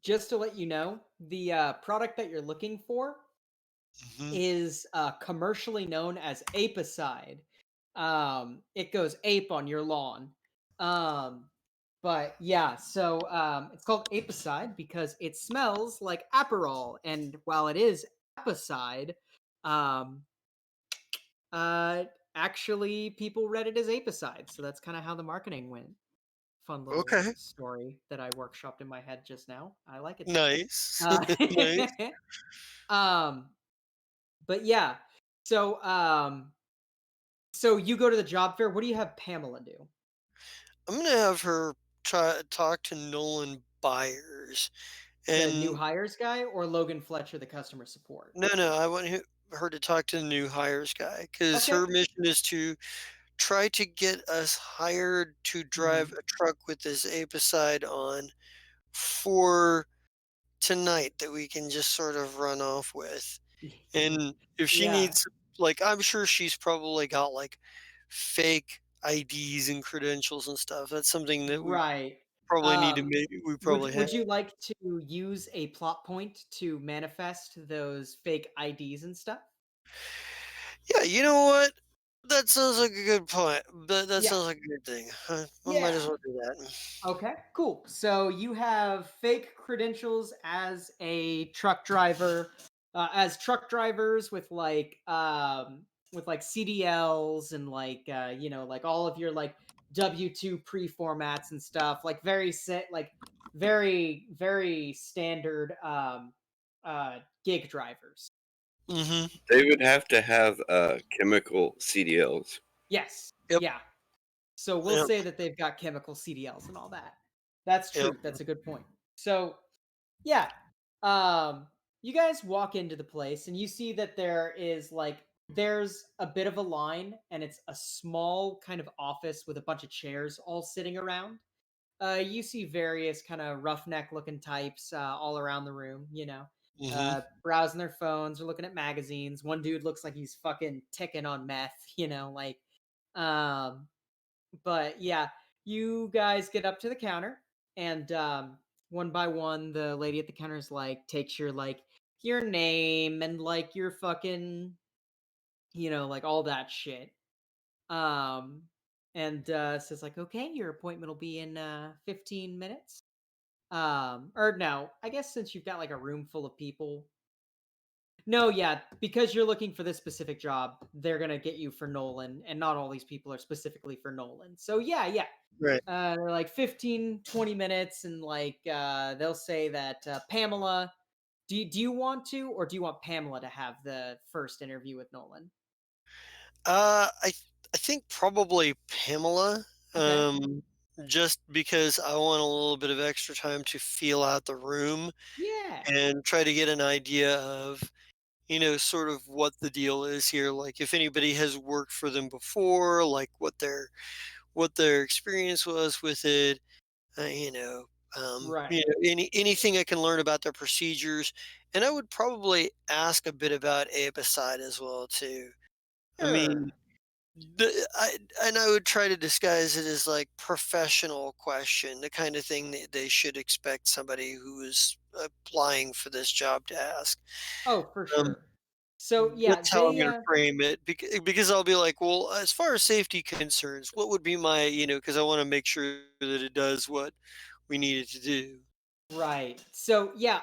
just to let you know, the product that you're looking for Hmm. is commercially known as apicide. It goes ape on your lawn. Um, but yeah, so it's called apicide because it smells like Aperol, and while it is apicide, um, uh, actually people read it as apicide, so that's kind of how the marketing went. Fun little Okay. story that I workshopped in my head just now. I like it though. Nice. Uh, Nice. um, but yeah, so so you go to the job fair. What do you have Pamela do? I'm gonna have her try talk to Nolan Byers. The new And hires guy or Logan Fletcher, the customer support? no, no, I want her to talk to the new hires guy because Okay. her mission is to try to get us hired to drive Mhm. a truck with this apicide on for tonight that we can just sort of run off with. And if she Yeah. needs, like, I'm sure she's probably got like fake IDs and credentials and stuff. That's something that we Right. probably need to Um, make. We would probably have. would you like to use a plot point to manifest those fake IDs and stuff? Yeah, you know what? That sounds like a good point. That Yeah. sounds like a good thing. I might Yeah. as well do that. Okay, cool. So you have fake credentials as a truck driver, as truck drivers with like CDLs and like like all of your like W-2 pre-formats and stuff, like very set, like very standard gig drivers. Mm-hmm. They would have to have chemical CDLs. Yes. Yep. Yeah. So we'll Yep. say that they've got chemical CDLs and all that. That's Yep. true. That's a good point. So yeah. You guys walk into the place and you see that there's a bit of a line and it's a small kind of office with a bunch of chairs all sitting around. You see various kind of roughneck looking types all around the room, Mm-hmm. browsing their phones or looking at magazines. One dude looks like he's fucking ticking on meth, um but yeah, you guys get up to the counter, and one by one, the lady at the counter is like takes your name and like your fucking like all that shit. Um, and says like, okay, your appointment will be in 15 minutes. Or no, I guess since you've got like a room full of people, no, yeah, because you're looking for this specific job, they're gonna get you for Nolan, and not all these people are specifically for Nolan. So yeah. Right. They're like 15, 20 minutes, and like they'll say that Pamela, do you want to, or do you want Pamela to have the first interview with Nolan? I think probably Pamela. Okay. Just because I want a little bit of extra time to feel out the room Yeah. and try to get an idea of, sort of what the deal is here. Like if anybody has worked for them before, like what their experience was with it. Uh, you know, Right. anything I can learn about their procedures, and I would probably ask a bit about Abicide as well too. I mean, Sure. I would try to disguise it as like professional question, the kind of thing that they should expect somebody who is applying for this job to ask. Oh, for Um, sure. So yeah, that's how I'm they going to frame it because I'll be like, well, as far as safety concerns, what would be my, because I want to make sure that it does what we need it to do. right. So yeah,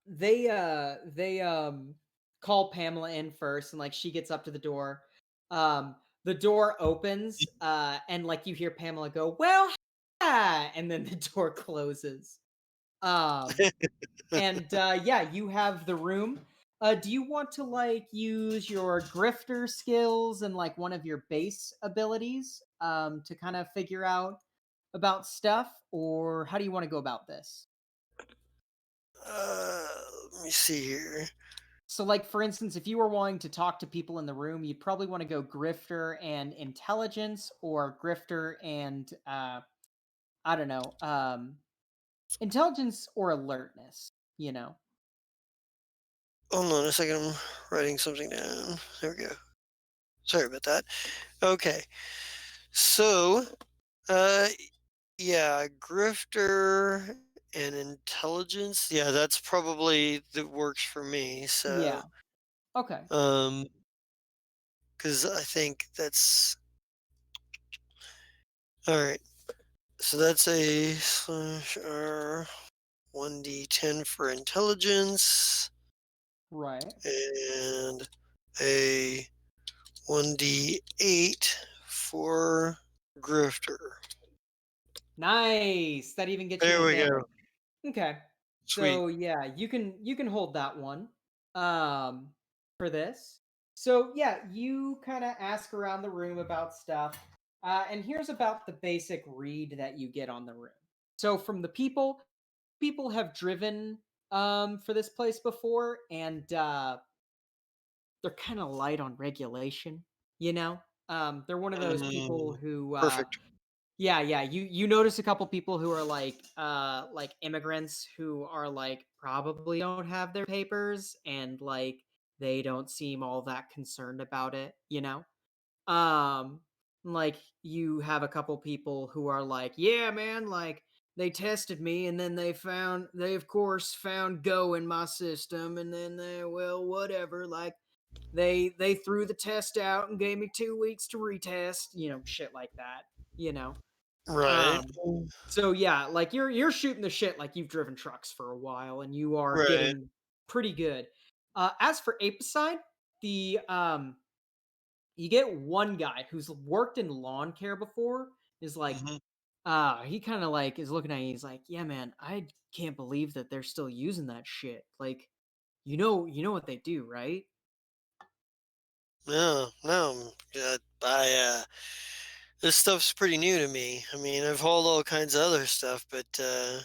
they call Pamela in first, and like she gets up to the door. The door opens, and like you hear Pamela go, "Well, hi," and then the door closes. Um, and yeah, you have the room. Do you want to like use your grifter skills and like one of your base abilities to kind of figure out about stuff, or how do you want to go about this? Uh, Let me see here. So, like for instance, if you were wanting to talk to people in the room, you'd probably want to go grifter and intelligence, or grifter and I don't know, intelligence or alertness. You know. Hold on a second. I'm writing something down. There we go. Sorry about that. Okay. So, uh, yeah, grifter and intelligence. Yeah, that's probably that works for me. Yeah. So, Okay. um, because I think that's all right. So that's a slash R 1d10 for intelligence Right. and a 1d8 for grifter. Nice. That even gets you an There we advantage. go. Okay. Sweet. So yeah, you can hold that one um for this. So yeah, you kind of ask around the room about stuff. And here's about the basic read that you get on the room. So from the people have driven for this place before, and they're kind of light on regulation, you know? They're one of those people Mm, who perfect. yeah, you notice a couple people who are like immigrants who are like probably don't have their papers, and like they don't seem all that concerned about it. Um like you have a couple people who are like, "Yeah, man, like they tested me and then they of course found go in my system, and then they well whatever, like They threw the test out and gave me 2 weeks to retest, shit like that, you know. Right. So yeah, like you're shooting the shit like you've driven trucks for a while and you are Right. getting pretty good. As for Apicide, the you get one guy who's worked in lawn care before is like Mhm. he kind of like is looking at you, he's like, yeah man, I can't believe that they're still using that shit. Like, what they do, right? No, no. This stuff's pretty new to me. I mean, I've hauled all kinds of other stuff, but I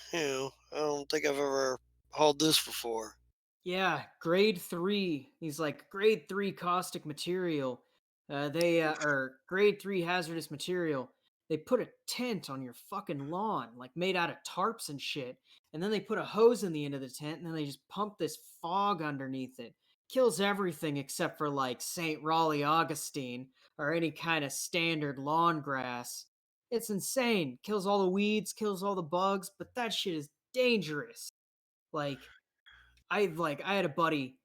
don't think I've ever hauled this before. Yeah, grade 3. He's like grade 3 caustic material. They or grade 3 hazardous material. They put a tent on your fucking lawn, like made out of tarps and shit. And then they put a hose in the end of the tent, and then they just pump this fog underneath it. Kills everything except for like St. Raleigh Augustine or any kind of standard lawn grass. It's insane. Kills all the weeds, kills all the bugs, but that shit is dangerous. Like I had a buddy,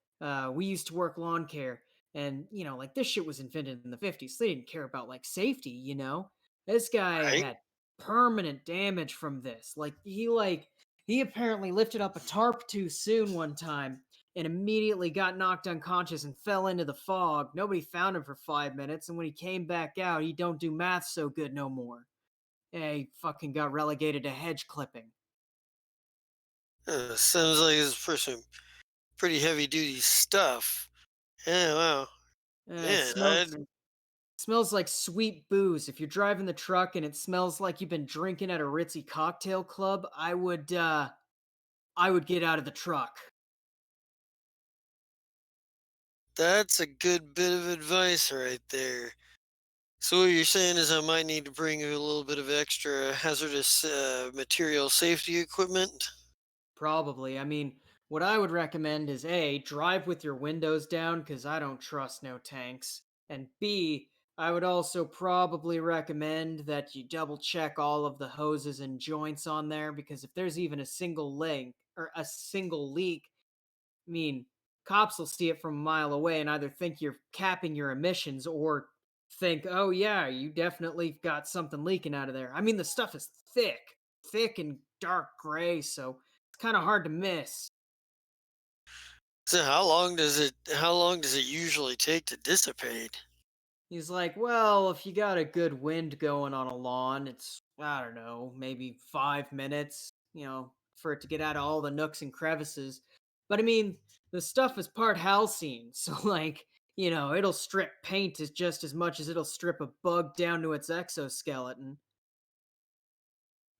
we used to work lawn care, and like this shit was invented in the 50s. They didn't care about like safety, you know? This guy Right? had permanent damage from this. He apparently lifted up a tarp too soon one time and immediately got knocked unconscious and fell into the fog. Nobody found him for 5 minutes, and when he came back out, he don't do math so good no more. Yeah, he fucking got relegated to hedge clipping. Sounds like it's for some pretty heavy duty stuff. Yeah, wow. It Man, smells like sweet booze. If you're driving the truck and it smells like you've been drinking at a ritzy cocktail club, I would get out of the truck. that's a good bit of advice right there. So what you're saying is I might need to bring a little bit of extra hazardous material safety equipment. Probably. I mean, what I would recommend is A, drive with your windows down cuz I don't trust no tanks. And B, I would also probably recommend that you double check all of the hoses and joints on there because if there's even a single link or a single leak, I mean, cops will see it from a mile away and either think you're capping your emissions or think, oh, yeah, you definitely got something leaking out of there. I mean, the stuff is thick and dark gray, so it's kind of hard to miss. So how long does it usually take to dissipate? He's like, well, if you got a good wind going on a lawn, it's, I don't know, maybe 5 minutes, for it to get out of all the nooks and crevices. But I mean, the stuff is part halcyon, so like, it'll strip paint as just as much as it'll strip a bug down to its exoskeleton.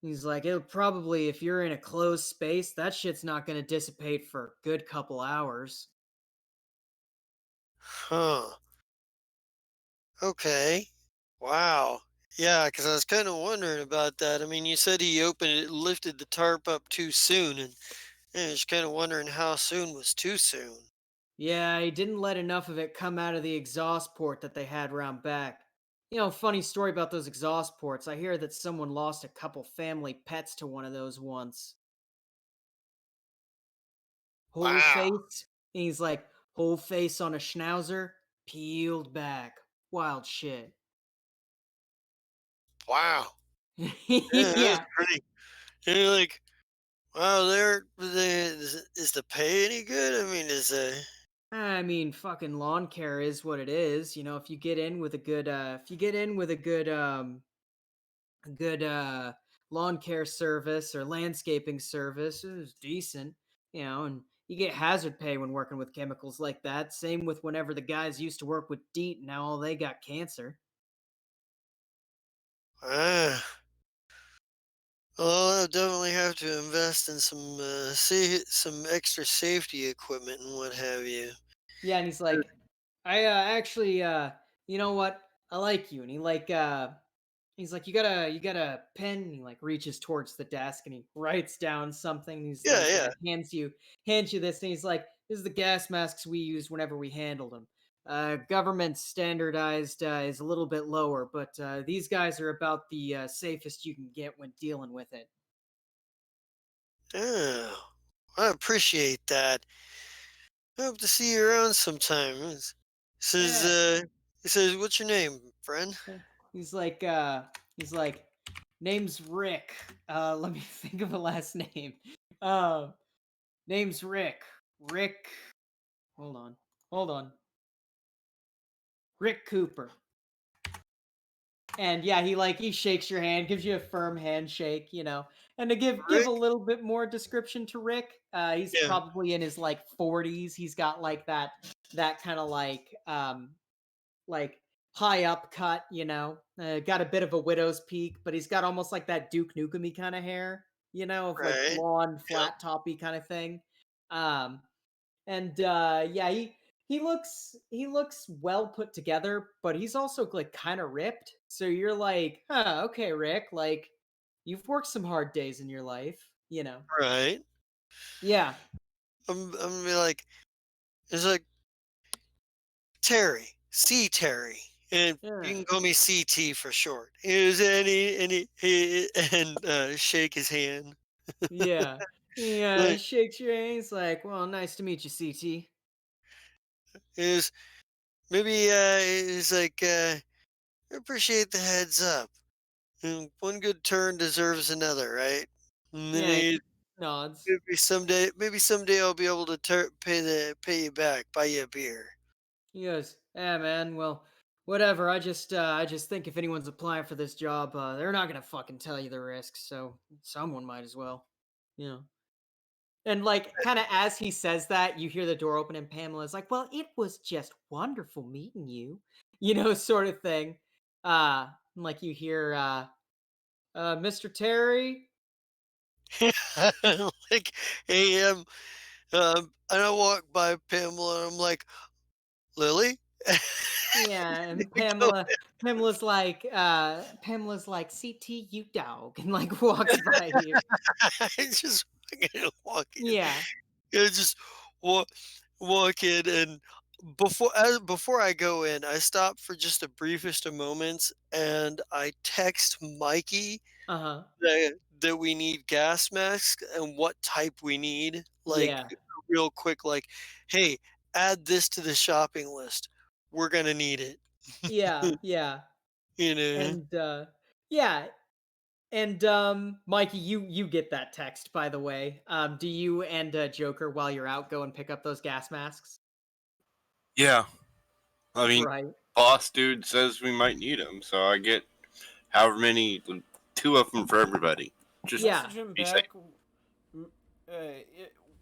He's like, it'll probably, if you're in a closed space, that shit's not going to dissipate for a good couple hours. Huh. Okay. Wow. Yeah, because I was kind of wondering about that. I mean, you said he lifted the tarp up too soon, and I was kind of wondering how soon was too soon. Yeah, he didn't let enough of it come out of the exhaust port that they had round back. Funny story about those exhaust ports. I hear that someone lost a couple family pets to one of those once. Whole Wow. face. And he's like, whole face on a schnauzer, peeled back. Wild shit. Wow. Yeah, that's Yeah. pretty. And you're like, wow, is the pay any good? I mean, I mean, fucking lawn care is what it is. If you get in with a good, if you get in with a good lawn care service or landscaping service is decent, and you get hazard pay when working with chemicals like that. Same with whenever the guys used to work with DEET, now all they got cancer. ah, well, I'll definitely have to invest in some extra safety equipment and what have you. Yeah, and he's like, I actually, you know what? I like you, and he's like, you got a pen, and he like reaches towards the desk and he writes down something. He's Yeah, like, yeah. hands you this, and he's like, this is the gas masks we used whenever we handled them. Government standardized is a little bit lower, but these guys are about the safest you can get when dealing with it. Oh, I appreciate that. I hope to see you around sometime. Says, Yeah. he says, "What's your name, friend?" He's like, name's Rick. Let me think of a last name. Uh, name's Rick. Rick. Hold on. Hold on. Rick Cooper. And yeah, he shakes your hand, gives you a firm handshake, you know. And to give a Rick? little bit more description to Rick, he's Yeah. probably in his like 40s. He's got like that kind of like high up cut, you know. Got a bit of a widow's peak, but he's got almost like that Duke Nukem kind of hair, you know, of like Right. blonde, Yep. flat toppy kind of thing. Um, and yeah, he looks well put together, but he's also like kind of ripped. So you're like, huh, okay, Rick, like you've worked some hard days in your life, you know. Right. Yeah, I'm gonna be like, it's like Terry, C Terry, and you yeah, can call me CT for short. Is any and shake his hand. yeah. Yeah, Like shakes your hand. He's like, well, nice to meet you, CT. is maybe is like I appreciate the heads up. One good turn deserves another, right? And then Yeah, he nods. maybe someday I'll be able to pay you back, buy you a beer. He goes, "Yeah, man. Well, whatever. I just think if anyone's applying for this job, they're not gonna fucking tell you the risks. So someone might as well, you know." And like, kind of as he says that, you hear the door open, and Pamela's like, "Well, it was just wonderful meeting you," you know, sort of thing. And like you hear, Mr. Terry. Like AM, and I walk by Pamela and I'm like, Lily? Yeah, and You go Pamela's like, "CT, you dog," and like walks by you. just fucking walk in. Yeah. Just walk walk in and before I go in, I stop for just the briefest of moments and I text Mikey Uh huh. that we need gas masks and what type we need. Like Yeah. real quick, like, hey, add this to the shopping list. We're gonna need it. Yeah, yeah. You know. And yeah, and Mikey, you get that text by the way. Do you and Joker while you're out go and pick up those gas masks? Yeah, I mean, Right. boss dude says we might need them, so I get however many, two of them for everybody. Just Yeah. Message him be safe. back. m-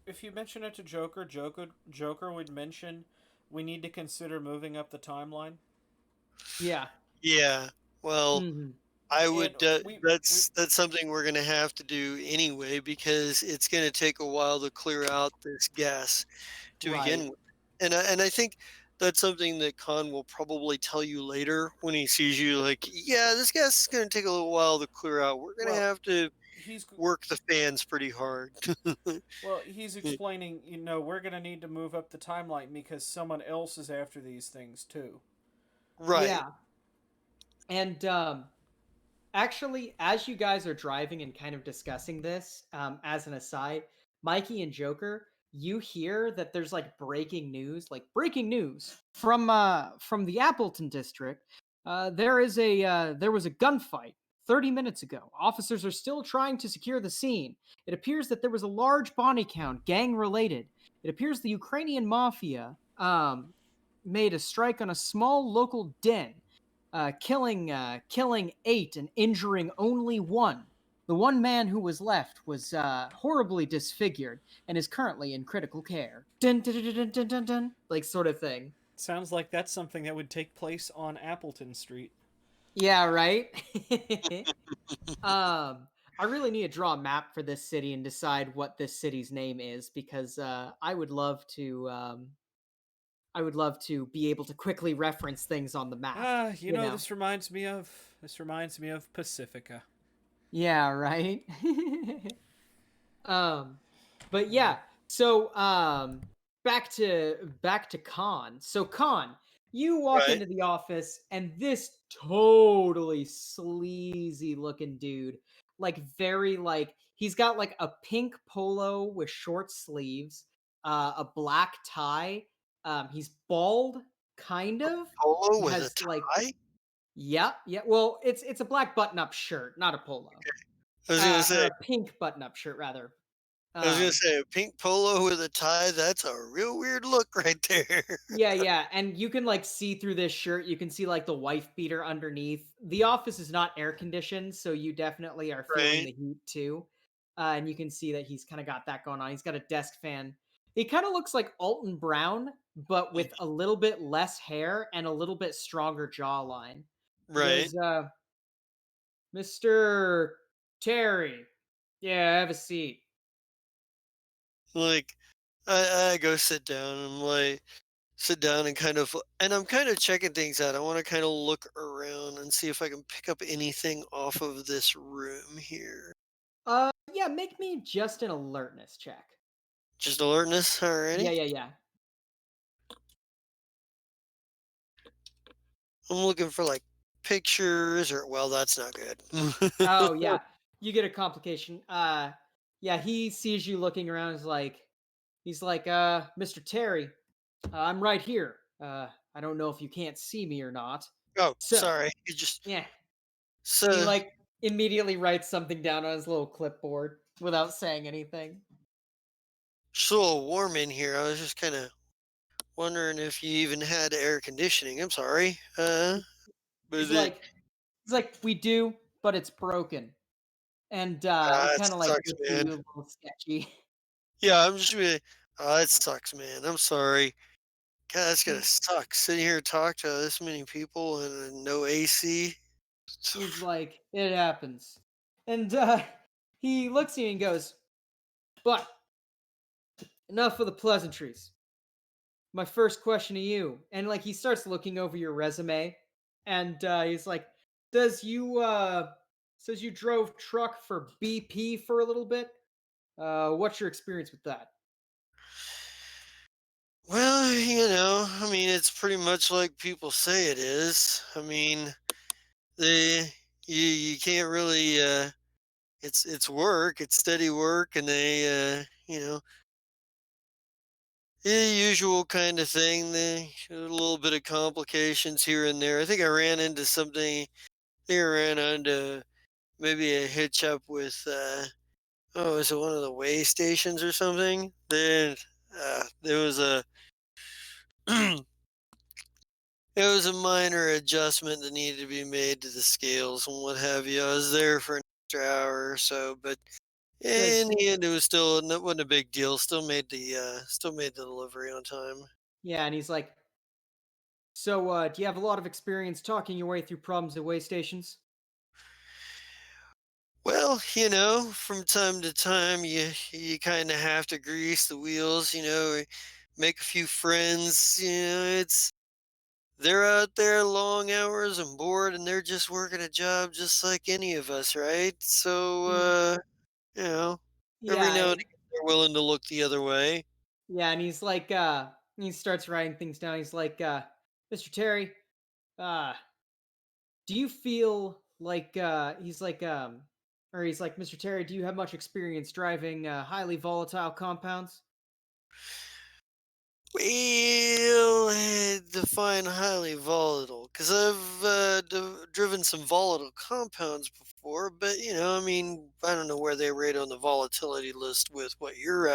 if you mention it to Joker would mention we need to consider moving up the timeline. Yeah. Yeah. Well, Mhm. I And would. That's something we're gonna have to do anyway because it's gonna take a while to clear out this gas to Right. begin with, and I think that's something that Khan will probably tell you later when he sees you. Like, yeah, this gas is gonna take a little while to clear out. We're gonna well, have to he's work the fans pretty hard. he's explaining. We're gonna need to move up the timeline because someone else is after these things too. Right. Yeah. And actually, as you guys are driving and kind of discussing this, as an aside, Mikey and Joker, you hear that there's like breaking news from the Appleton district. There was a gunfight 30 minutes ago. Officers are still trying to secure the scene. It appears that there was a large body count, gang related. It appears the Ukrainian mafia made a strike on a small local den, killing 8 and injuring only 1. The one man who was left was horribly disfigured and is currently in critical care. Dun, dun, dun, dun, dun, dun, dun, like sort of thing. Sounds like that's something that would take place on Appleton Street. Yeah, right. I really need to draw a map for this city and decide what this city's name is because I would love to be able to quickly reference things on the map. You know. This reminds me of Pacifica. Yeah, right. um, but yeah, so back to Khan. So Khan, you walk Right. into the office and this totally sleazy looking dude, like very like he's got like a pink polo with short sleeves, a black tie. He's bald kind of. Polo It with a has like tie? yeah, yeah. Well, it's a black button-up shirt, not a polo. I was gonna Or say, a pink button-up shirt rather. I was gonna Um, say a pink polo with a tie. That's a real weird look right there. yeah, yeah, and you can like see through this shirt. You can see like the wife beater underneath. The office is not air conditioned, so you definitely are feeling Right? the heat too. And you can see that he's kind of got that going on. He's got a desk fan. He kind of looks like Alton Brown, but with a little bit less hair and a little bit stronger jawline. He Right. goes, Mr. Terry, yeah, have a seat. Like, I go sit down. I'm like, sit down and and I'm kind of checking things out. I want to kind of look around and see if I can pick up anything off of this room here. Yeah, make me just an alertness check. Just alertness Yeah, already. yeah, yeah. I'm looking for like pictures or well, that's not good. Oh, yeah. You get a complication. Yeah, he sees you looking around. He's like, Mr. Terry, I'm right here. I don't know if you can't see me or not. Oh, So, sorry. You just yeah. And he so like immediately writes something down on his little clipboard without saying anything. it's a little warm in here. I was just kind of wondering if you even had air conditioning. I'm sorry. But He's like, we do, but it's broken. And he it kind of like sucks, looks at man. you a little sketchy. Yeah, I'm just really. Oh, it sucks, man. I'm sorry. God, that's gonna suck. Sitting here talk to this many people and no AC. He's like, it happens. And he looks at you and goes, but enough of the pleasantries. My first question to you. And like he starts looking over your resume and he's like, does you says you drove truck for BP for a little bit? What's your experience with that? Well, I mean, it's pretty much like people say it is. I mean, they you can't really it's work, it's steady work, and the usual kind of thing. A little bit of complications here and there. I think I ran into something. I think I ran onto maybe a hitch up with oh, is it one of the way stations or something? Then there was a it was a minor adjustment that needed to be made to the scales and what have you. I was there for an extra hour or so, but in Says, the end, it wasn't a big deal. Still made the delivery on time. yeah, and he's like, so do you have a lot of experience talking your way through problems at way stations? Well, from time to time, you kind of have to grease the wheels. Make a few friends. It's they're out there long hours and bored, and they're just working a job just like any of us, right? So, He, you know, every yeah, now and again, they're willing to look the other way. yeah, and he's like, he starts writing things down. He's like, Mr. Terry, uh, do you feel like he's like, Mr. Terry, do you have much experience driving highly volatile compounds? Well, define highly volatile, because I've driven some volatile compounds before, but I mean, I don't know where they rate on the volatility list with what you're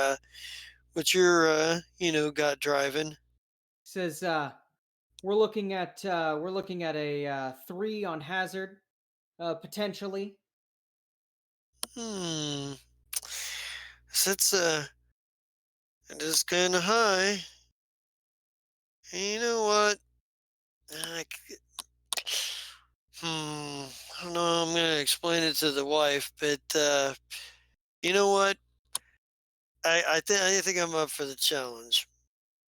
got driving. He says, we're looking at a 3 on hazard, potentially. Hmm. So it is kind of high. You know what? I c- I don't know. I'm gonna explain it to the wife, but you know what? I think I'm up for the challenge.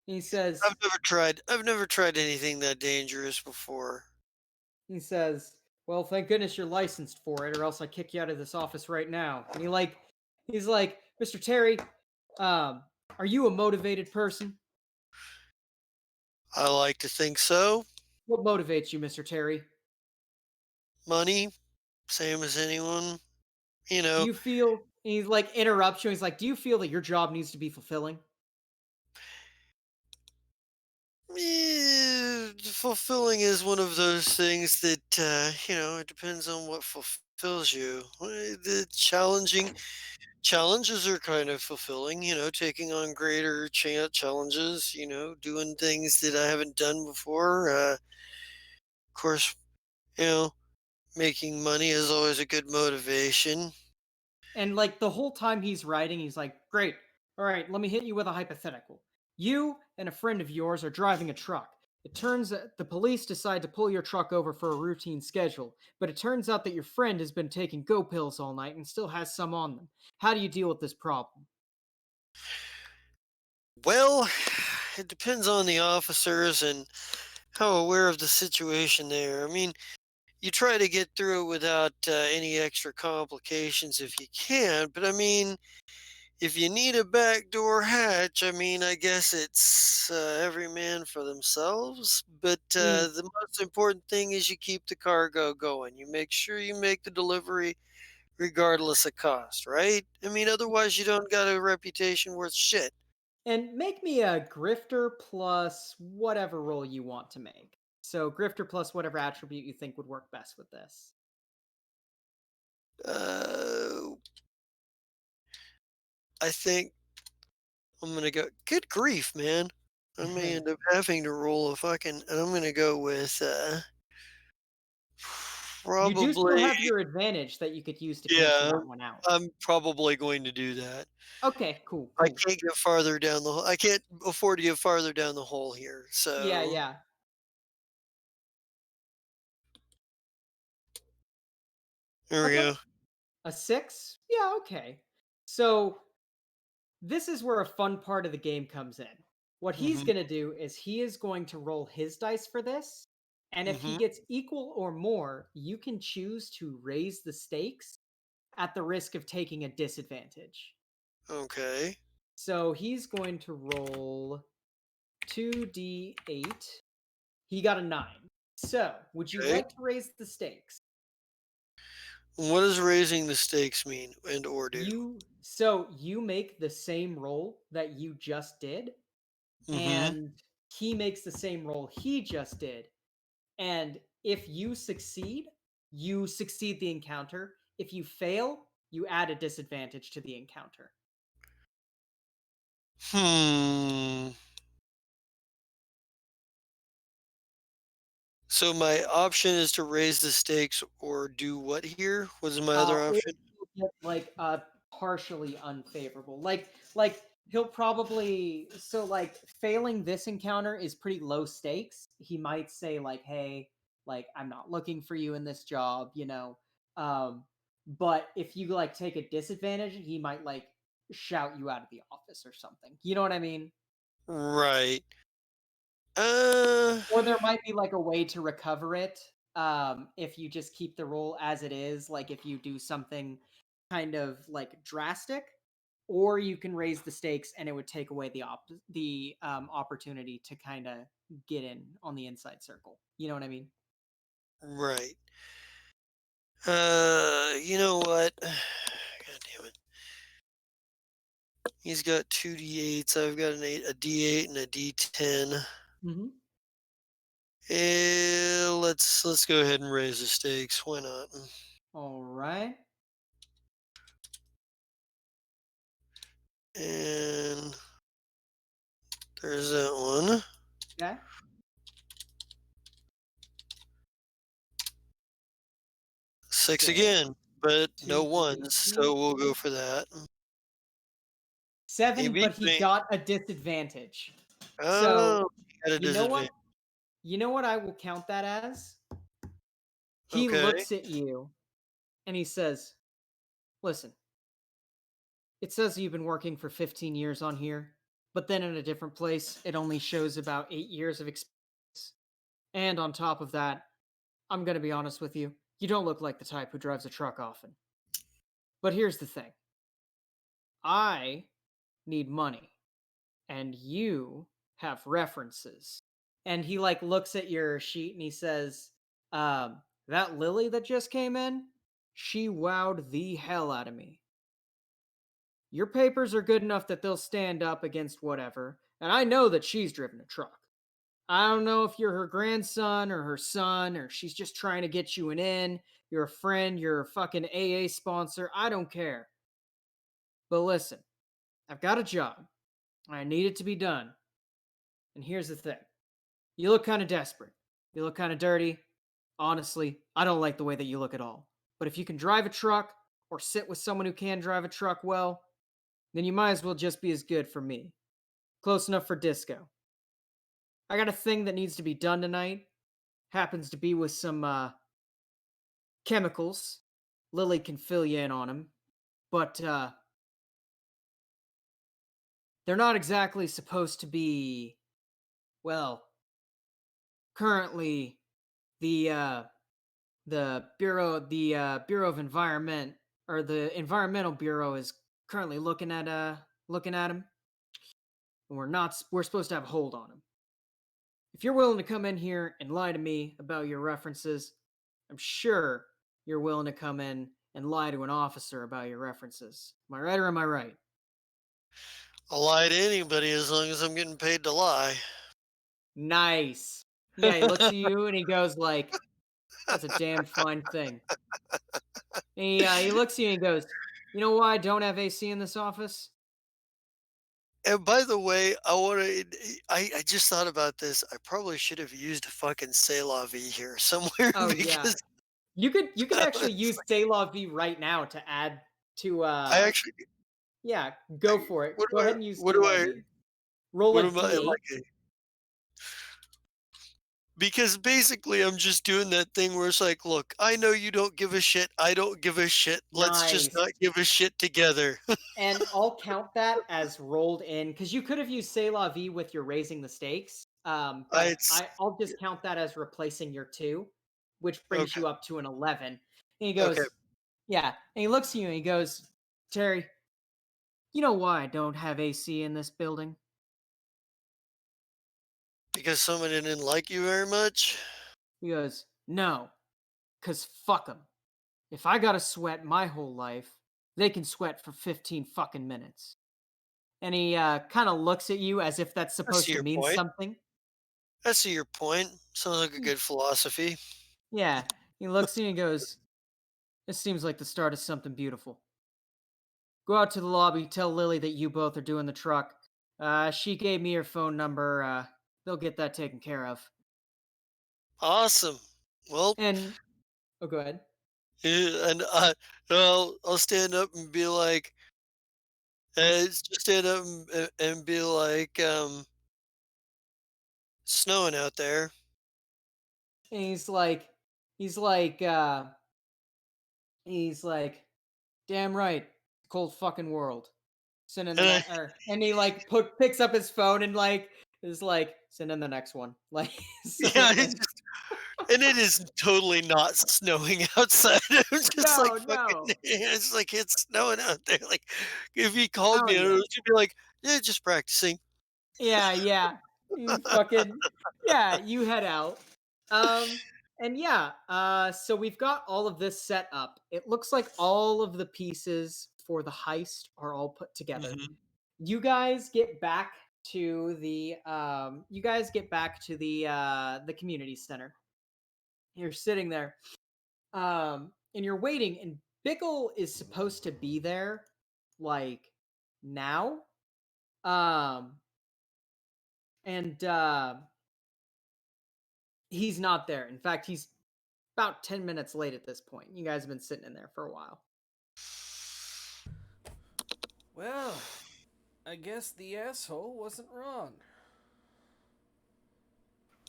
He says, I've never tried anything that dangerous before. he says, well, thank goodness you're licensed for it, or else I kick you out of this office right now. And he's like, Mr. Terry, um, are you a motivated person? I like to think so. What motivates you, Mr. Terry? Money, same as anyone. You Do know, you feel he like interrupts you? He's like, do you feel that your job needs to be fulfilling? eh, fulfilling is one of those things that it depends on what fulfills you. The challenges are kind of fulfilling. Taking on greater challenges. Doing things that I haven't done before. Of course, you know, making money is always a good motivation. And like the whole time he's writing, he's like, "Great. All right, let me hit you with a hypothetical. You and a friend of yours are driving a truck. It turns out the police decide to pull your truck over for a routine schedule, but it turns out that your friend has been taking go pills all night and still has some on them. How do you deal with this problem?" Well, it depends on the officers and how aware of the situation there. I mean, you try to get through it without any extra complications if you can, but I mean, if you need a backdoor hatch, I mean, I guess it's every man for themselves. But Mm. the most important thing is you keep the cargo going. You make sure you make the delivery regardless of cost, right? I mean, otherwise, you don't got a reputation worth shit. And make me a grifter plus whatever role you want to make. So grifter plus whatever attribute you think would work best with this. Uh, I think I'm gonna go. Good grief, man! I may end up having to roll a fucking. And I'm gonna go with You do still probably. have your advantage that you could use to cancel Yeah, that one out. I'm probably going to do that. Okay, cool, I cool. can't get farther down the hole. I can't afford to get farther down the hole here. Yeah, So yeah. there we Okay. go. A 6? Yeah, okay. So this is where a fun part of the game comes in. What he's Mhm. going to do is he is going to roll his dice for this. And if he Mhm. gets equal or more, you can choose to raise the stakes at the risk of taking a disadvantage. Okay. So he's going to roll 2d8. He got a 9. So, would you Okay. like to raise the stakes? What does raising the stakes mean and or do? You make the same roll that you just did, Mhm. and he makes the same roll he just did. And if you succeed the encounter. If you fail, you add a disadvantage to the encounter. Hmm. So my option is to raise the stakes or do what here? Was my other Or option? you'll get like a partially unfavorable. Like he'll probably like failing this encounter is pretty low stakes. He might say like, "Hey, like I'm not looking for you in this job." Um but if you like take a disadvantage, he might like shout you out of the office or something. You know what I mean? Right. Uh. Or there might be like a way to recover it if you just keep the roll as it is, like if you do something kind of like drastic, or you can raise the stakes and it would take away the opportunity to kind of get in on the inside circle. You know what I mean? Right. You know what? God damn it. He's got two D8s. I've got a D8 and a D10. Mm-hmm. Let's go ahead and raise the stakes. Why not? All right. And there's that one. Okay. 6 So again, but no 2d8. ones, so we'll go for that. 7, Maybe. but he got a disadvantage. So Oh, he got a you know what? disadvantage. You know what I will count that as? He Okay. looks at you and he says, "Listen, it says you've been working for 15 years on here, but then in a different place, it only shows about 8 years of experience. And on top of that, I'm going to be honest with you, you don't look like the type who drives a truck often. But here's the thing. I need money, and you have references." And he like looks at your sheet and he says, "That Lily that just came in, she wowed the hell out of me. Your papers are good enough that they'll stand up against whatever, and I know that she's driven a truck. I don't know if you're her grandson or her son, or she's just trying to get you an in. You're a friend, you're a fucking AA sponsor. I don't care. But listen, I've got a job. I need it to be done. And here's the thing. You look kind of desperate. You look kind of dirty. Honestly, I don't like the way that you look at all. But if you can drive a truck or sit with someone who can drive a truck well, then you might as well just be as good for me. Close enough for disco. I got a thing that needs to be done tonight. Happens to be with some chemicals. Lily can fill you in on them. But they're not exactly supposed to be, well, currently the Bureau of Environment, or the Environmental Bureau, is currently looking at him, and we're supposed to have a hold on him. If you're willing to come in here and lie to me about your references, I'm sure you're willing to come in and lie to an officer about your references. Am I right or am I right? I'll lie to anybody as long as I'm getting paid to lie. Nice. Yeah, he looks at you and he goes like, "That's a damn fine thing." And he looks at you and he goes, "You know why I don't have AC in this office?" And by the way, I just thought about this. I probably should have used a fucking C'est La Vie here somewhere Oh yeah. because You could I actually was use C'est La Vie right now to add to I actually yeah, go for it. what Go do I ahead and use what C'est do La I Vie. Roll what a am I D8. like? Because basically I'm just doing that thing where it's like, look, I know you don't give a shit. I don't give a shit. Let's just Nice. not give a shit together. And I'll count that as rolled in because you could have used C'est La Vie with your raising the stakes. But It's I'll just count that as replacing your 2, which brings okay. you up to an 11. And he Okay. goes, yeah. And he looks at you and he goes, "Terry, you know why I don't have AC in this building?" Because someone didn't like you very much. He goes, "No, because fuck them. If I gotta sweat my whole life, they can sweat for 15 fucking minutes." And he kind of looks at you as if that's I see supposed to your mean point. something. I see your point. Sounds like a Mm. good philosophy. Yeah. He looks at you and goes, "This seems like the start of something beautiful. Go out to the lobby, tell Lily that you both are doing the truck. She gave me your phone number. They'll get that taken care of." Awesome. Well, And, oh, go ahead. and I'll stand up and be like, just stand up and be like, snowing out there. And he's like, uh, he's like, "Damn right, cold fucking world. Send in the And next," and he like picks up his phone and like is like, "Send in the next one." Like, yeah, send it in. and it is totally not snowing outside. I'm just like No, fucking. no. It's like it's snowing out there. Like if he called Oh me, I yeah. would be like, yeah, just practicing. Yeah, yeah. You fucking yeah, you head out. Um and yeah, so we've got all of this set up. It looks like all of the pieces for the heist are all put together. Mhm. You guys get back to the the community center. You're sitting there. And you're waiting, and Bickle is supposed to be there like now. Um and he's not there. In fact, he's about 10 minutes late at this point. You guys have been sitting in there for a while. Well, I guess the asshole wasn't wrong.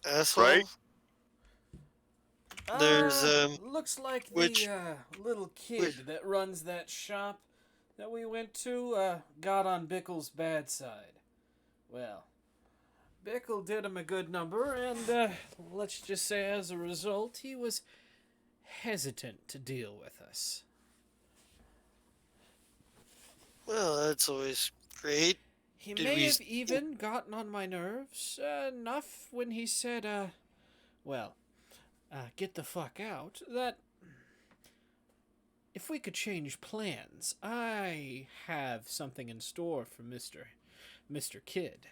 Asshole. Right? There's Looks like which the little kid that runs that shop that we went to got on Bickle's bad side. Well, Bickle did him a good number, and let's just say as a result, he was hesitant to deal with us. well, that's always great. He Did may we? have even gotten on my nerves enough when he said, get the fuck out, that if we could change plans, I have something in store for Mr. Kidd.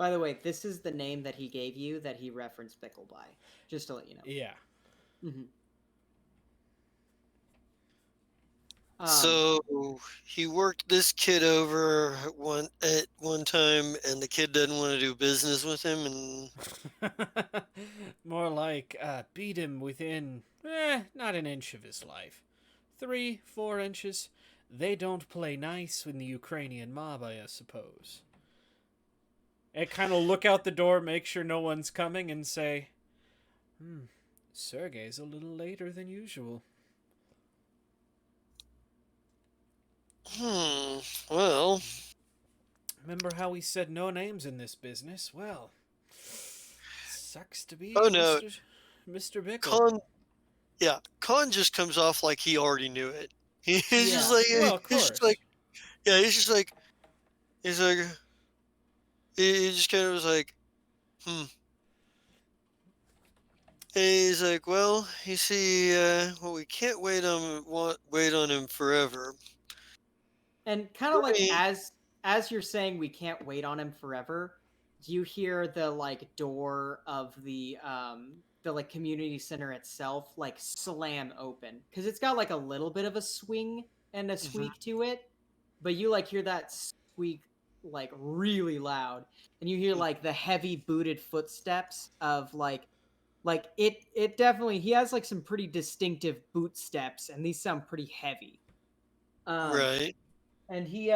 By the way, this is the name that he gave you that he referenced Bickle by. Just to let you know. Yeah. Mm-hmm. So he worked this kid over at one time, and the kid didn't want to do business with him, and More like beat him within, not an inch of his life. 3-4 inches. They don't play nice in the Ukrainian mob, I suppose. And kind of look out the door, make sure no one's coming, and say, Sergey's a little later than usual. Well, Remember how we said no names in this business? Well, sucks to be Oh, no. Mr. Bickle. Khan just comes off like he already knew it. He's just Yeah. like, Well, of he's course. just like, yeah, he's like, he just kind of was like, And he's like, well, you see, well, we can't wait on him forever. And kind of like Right. as you're saying we can't wait on him forever, you hear the like door of the like community center itself like slam open because it's got like a little bit of a swing and a squeak to it, but you like hear that squeak like really loud, and you hear like the heavy booted footsteps of like it definitely he has like some pretty distinctive boot steps, and these sound pretty heavy. Right. And he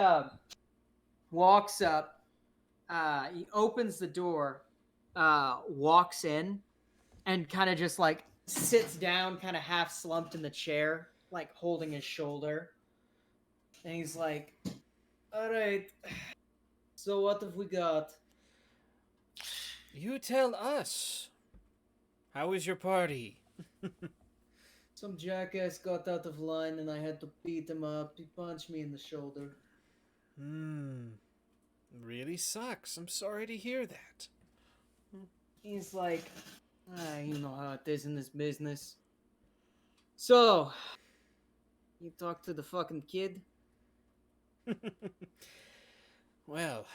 walks up, he opens the door, walks in, and kind of just like sits down, kind of half slumped in the chair, like holding his shoulder. And he's like, all right, so what have we got? You tell us. How was your party? Some jackass got out of line and I had to beat him up. He punched me in the shoulder. Really sucks. I'm sorry to hear that. He's like, you know how it is in this business. So, you talk to the fucking kid? Well,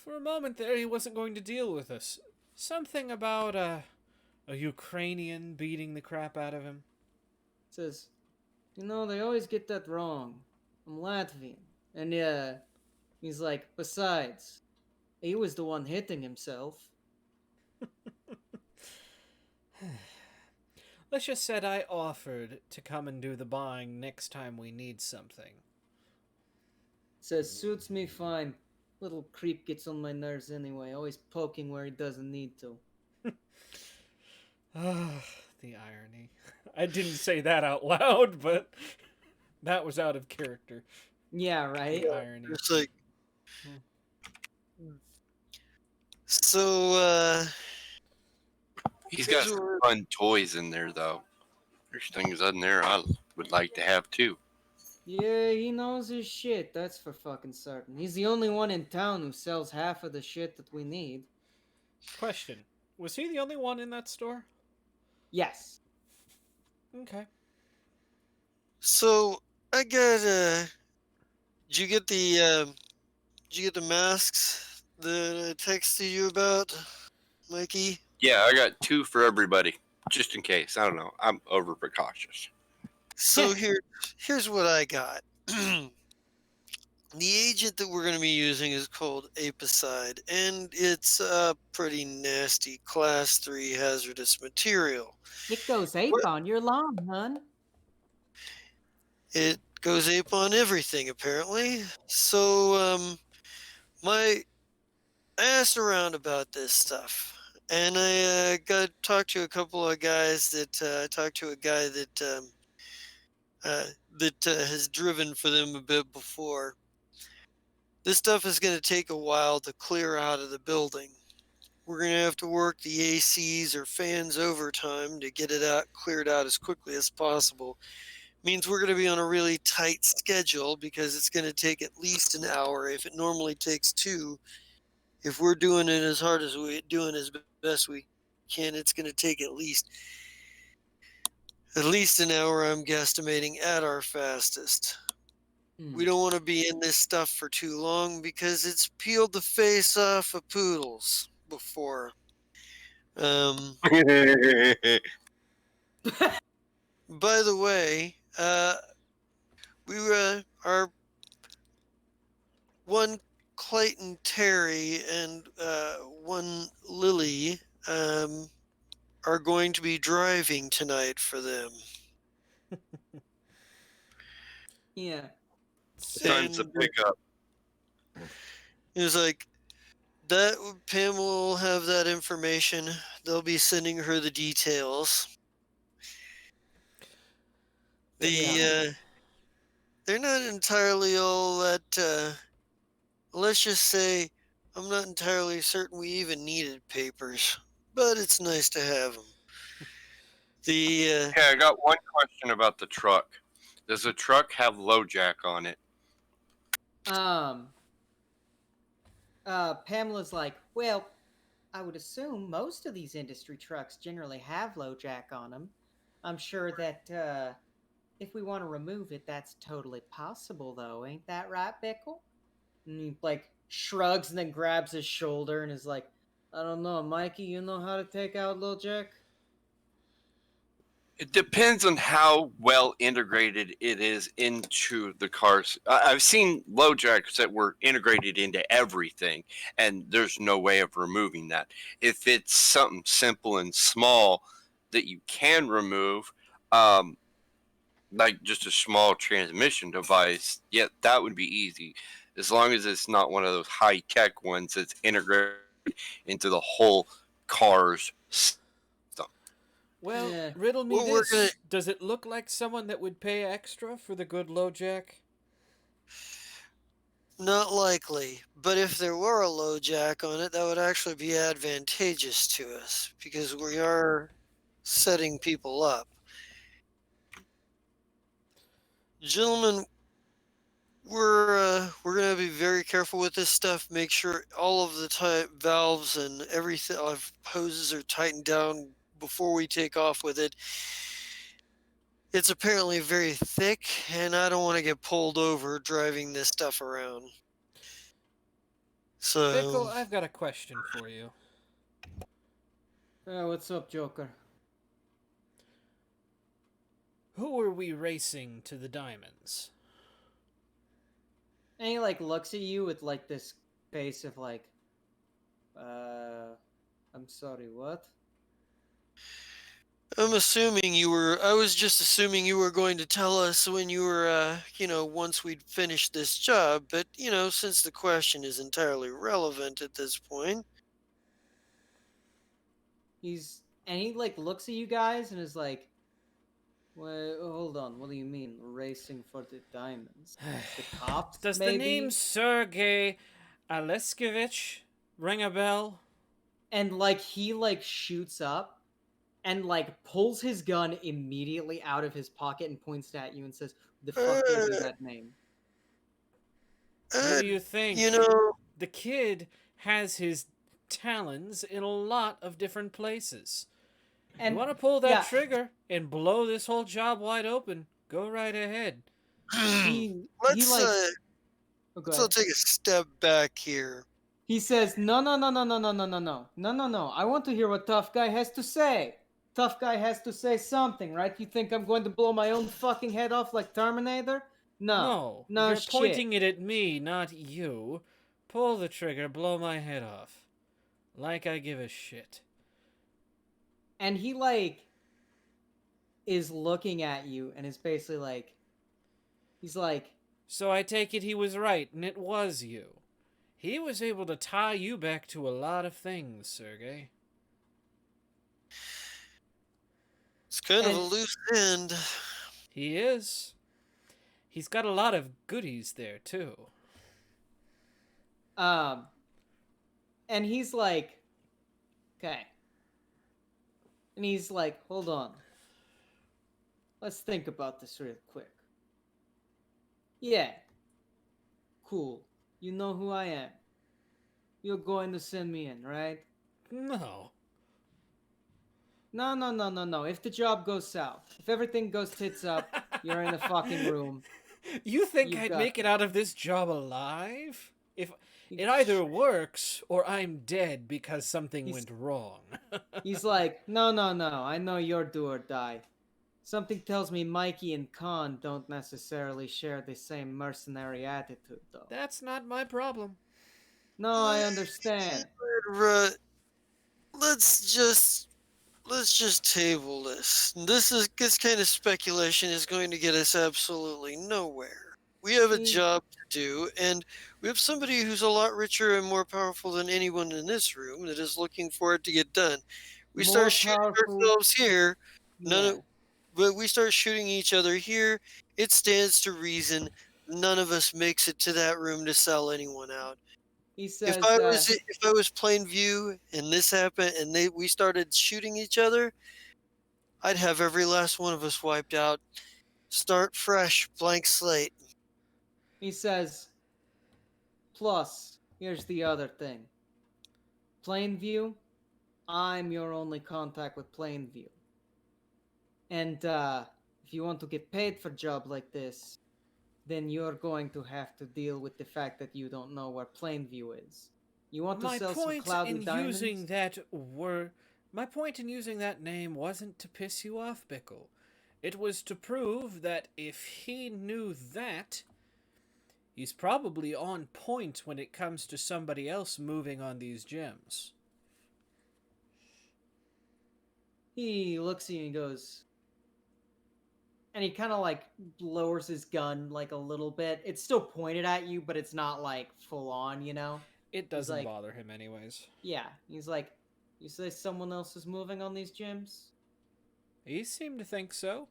for a moment there, he wasn't going to deal with us. Something about a Ukrainian beating the crap out of him. Says, you know, they always get that wrong. I'm Latvian. And he's like, besides, he was the one hitting himself. Let's just say I offered to come and do the buying next time we need something. Says, suits me fine. Little creep gets on my nerves anyway, always poking where he doesn't need to. The irony. I didn't say that out loud, but that was out of character. Yeah, right? The irony. It's like, so, He's got some fun toys in there, though. There's things in there I would like to have, too. Yeah, he knows his shit, that's for fucking certain. He's the only one in town who sells half of the shit that we need. Question. Was he the only one in that store? Yes. Okay. so I got, did you get the masks that I texted you about, Mikey? Yeah, I got 2 for everybody, just in case. I don't know. I'm over precautious. So here's what I got. The agent that we're going to be using is called Apicide, and it's a pretty nasty Class 3 hazardous material. It goes ape on your lawn, hun. It goes ape on everything, apparently. So, I asked around about this stuff, and I got talked to a couple of guys that talked to a guy that has driven for them a bit before. This stuff is going to take a while to clear out of the building. We're going to have to work the ACs or fans overtime to get it cleared out as quickly as possible. Means we're going to be on a really tight schedule because it's going to take at least an hour if it normally takes 2. If we're doing it as hard as we're doing as best we can, it's going to take at least an hour, I'm guesstimating, at our fastest. We don't want to be in this stuff for too long because it's peeled the face off of poodles before. By the way, our one Clayton Terry and one Lily are going to be driving tonight for them. Yeah. Time's to And pick up. he was like, that Pam will have that information. They'll be sending her the details. They're not entirely all that. Let's just say, I'm not entirely certain we even needed papers, but it's nice to have them. Yeah, I got one question about the truck. Does the truck have LoJack on it? Pamela's like, well, I would assume most of these industry trucks generally have LoJack on them. I'm sure that if we want to remove it, that's totally possible, though. Ain't that right, Bickle? And he, like, shrugs and then grabs his shoulder and is like, I don't know, Mikey, you know how to take out LoJack? It depends on how well integrated it is into the cars. I've seen LoJacks that were integrated into everything, and there's no way of removing that. If it's something simple and small that you can remove, like just a small transmission device, yeah, that would be easy. As long as it's not one of those high-tech ones that's integrated into the whole car's system. Well, Yeah. riddle me Well, we're this. gonna- Does it look like someone that would pay extra for the good LoJack? Not likely, but if there were a LoJack on it, that would actually be advantageous to us because we are setting people up. Gentlemen, we're gonna be very careful with this stuff. Make sure all of the valves and everything, hoses are tightened down before we take off with it. It's apparently very thick, and I don't want to get pulled over driving this stuff around. Bickle, So, I've got a question for you. What's up, Joker? Who are we racing to the diamonds? And he, like, looks at you with, like, this face of, like, I'm sorry, what? I was just assuming you were going to tell us when you were, once we'd finished this job, but, since the question is entirely relevant at this point. And he, like, looks at you guys and is like, well, hold on, what do you mean, racing for the diamonds? The cops, Does maybe? the name Sergey Aleskevich ring a bell? And, like, he, like, shoots up and, like, pulls his gun immediately out of his pocket and points at you and says, the fuck gave you that name? What do you think? The kid has his talons in a lot of different places. And you want to pull that yeah. trigger and blow this whole job wide open, go right ahead. Let's all take a step back here. He says, no. I want to hear what Tough Guy has to say. Tough Guy has to say something, right? You think I'm going to blow my own fucking head off like Terminator? No. No you're shit. pointing it at me, not you. Pull the trigger, blow my head off. Like I give a shit. And he, like, is looking at you and is basically like, he's like, so I take it he was right, and it was you. He was able to tie you back to a lot of things, Sergey. It's kind of a loose end. He is. He's got a lot of goodies there, too. And he's like, okay. And he's like, hold on. Let's think about this real quick. Yeah. Cool. You know who I am. You're going to send me in, right? No. No. If the job goes south, if everything goes tits up, you're in the fucking room. You think I'd make it out of this job alive? It either works or I'm dead because something He's- went wrong. He's like, no, no, no. I know you're do or die. Something tells me Mikey and Khan don't necessarily share the same mercenary attitude, though. That's not my problem. No, I understand. Let's just table this. This kind of speculation is going to get us absolutely nowhere. We have a Mm. job to do, and we have somebody who's a lot richer and more powerful than anyone in this room that is looking for it to get done. We More start shooting powerful. ourselves here, Yeah. but we start shooting each other here. It stands to reason none of us makes it to that room to sell anyone out. He If says, I was plain view and this happened and we started shooting each other, I'd have every last one of us wiped out. Start fresh, blank slate. he says, plus, here's the other thing. Plainview, I'm your only contact with Plainview. And if you want to get paid for a job like this, then you're going to have to deal with the fact that you don't know where Plainview is. You want to My sell some point cloudy in diamonds? using that my point in using that name wasn't to piss you off, Bickle. It was to prove that if he knew that, he's probably on point when it comes to somebody else moving on these gems. He looks at you and goes, and he kind of like lowers his gun like a little bit. It's still pointed at you, but it's not like full on, you know? It doesn't like- bother him anyways. Yeah. He's like, you say someone else is moving on these gems? He seemed to think so.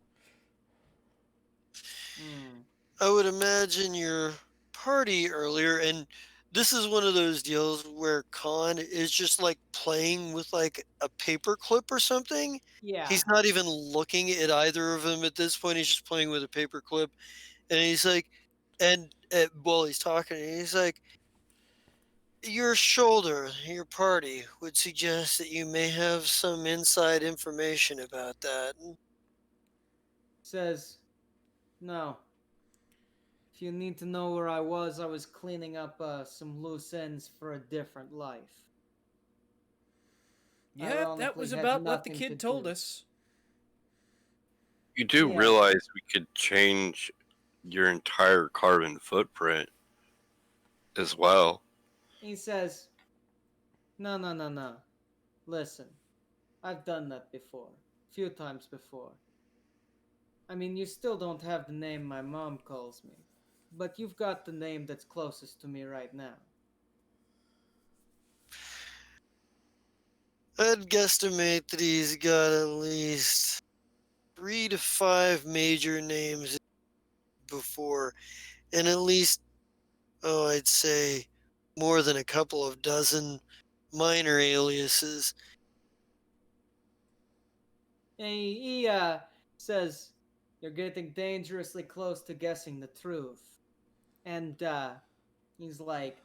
I would imagine your party earlier, and this is one of those deals where Khan is just like playing with like a paper clip or something. Yeah. He's not even looking at either of them at this point. He's just playing with a paper clip, and he's like, while he's talking, he's like, your shoulder, your party would suggest that you may have some inside information about that. Says, no. If you need to know where I was cleaning up some loose ends for a different life. Yeah, that Ironically, was had about what the nothing kid to told do. us. You do Yeah. realize we could change your entire carbon footprint as well. He says, no, no, no, no. Listen, I've done that before. A few times before. I mean, you still don't have the name my mom calls me. But you've got the name that's closest to me right now. I'd guesstimate that he's got at least 3 to 5 major names before, and at least, I'd say more than a couple of dozen minor aliases. And he says, you're getting dangerously close to guessing the truth. And he's like,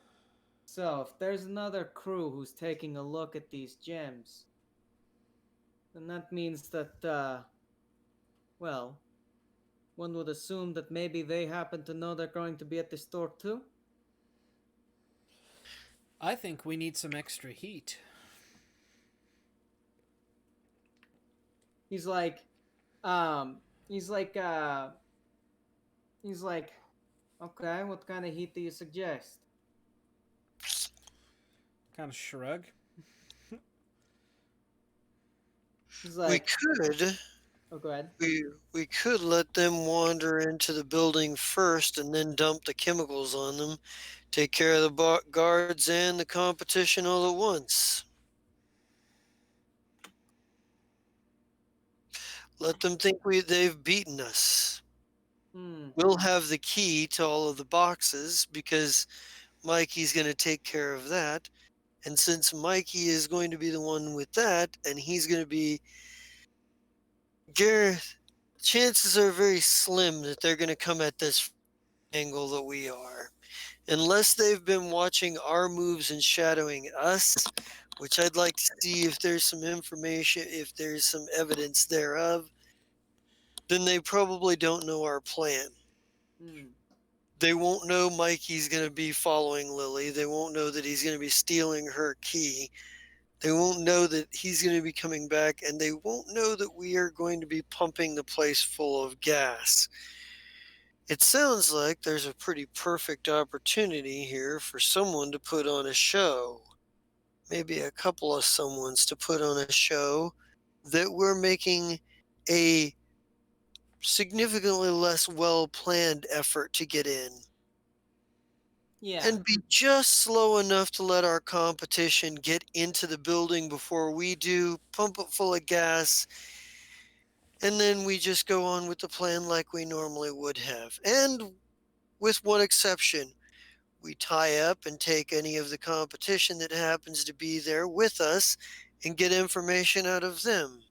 so if there's another crew who's taking a look at these gems, then that means that, well, one would assume that maybe they happen to know they're going to be at the store too? I think we need some extra heat. He's like, he's like, okay, what kind of heat do you suggest? Kind of shrug. He's We like, could oh, go ahead. we could let them wander into the building first and then dump the chemicals on them, take care of the guards and the competition all at once. Let them think they've beaten us. We'll have the key to all of the boxes because Mikey's going to take care of that. And since Mikey is going to be the one with that, and he's going to be chances are very slim that they're going to come at this angle that we are. Unless they've been watching our moves and shadowing us, which I'd like to see if there's some information, if there's some evidence thereof, then they probably don't know our plan. They won't know Mikey's going to be following Lily. They won't know that he's going to be stealing her key. They won't know that he's going to be coming back, and they won't know that we are going to be pumping the place full of gas. It sounds like there's a pretty perfect opportunity here for someone to put on a show. Maybe a couple of someones to put on a show that we're making a significantly less well-planned effort to get in. Yeah. And be just slow enough to let our competition get into the building before we do, pump it full of gas, and then we just go on with the plan like we normally would have. And with one exception, we tie up and take any of the competition that happens to be there with us and get information out of them.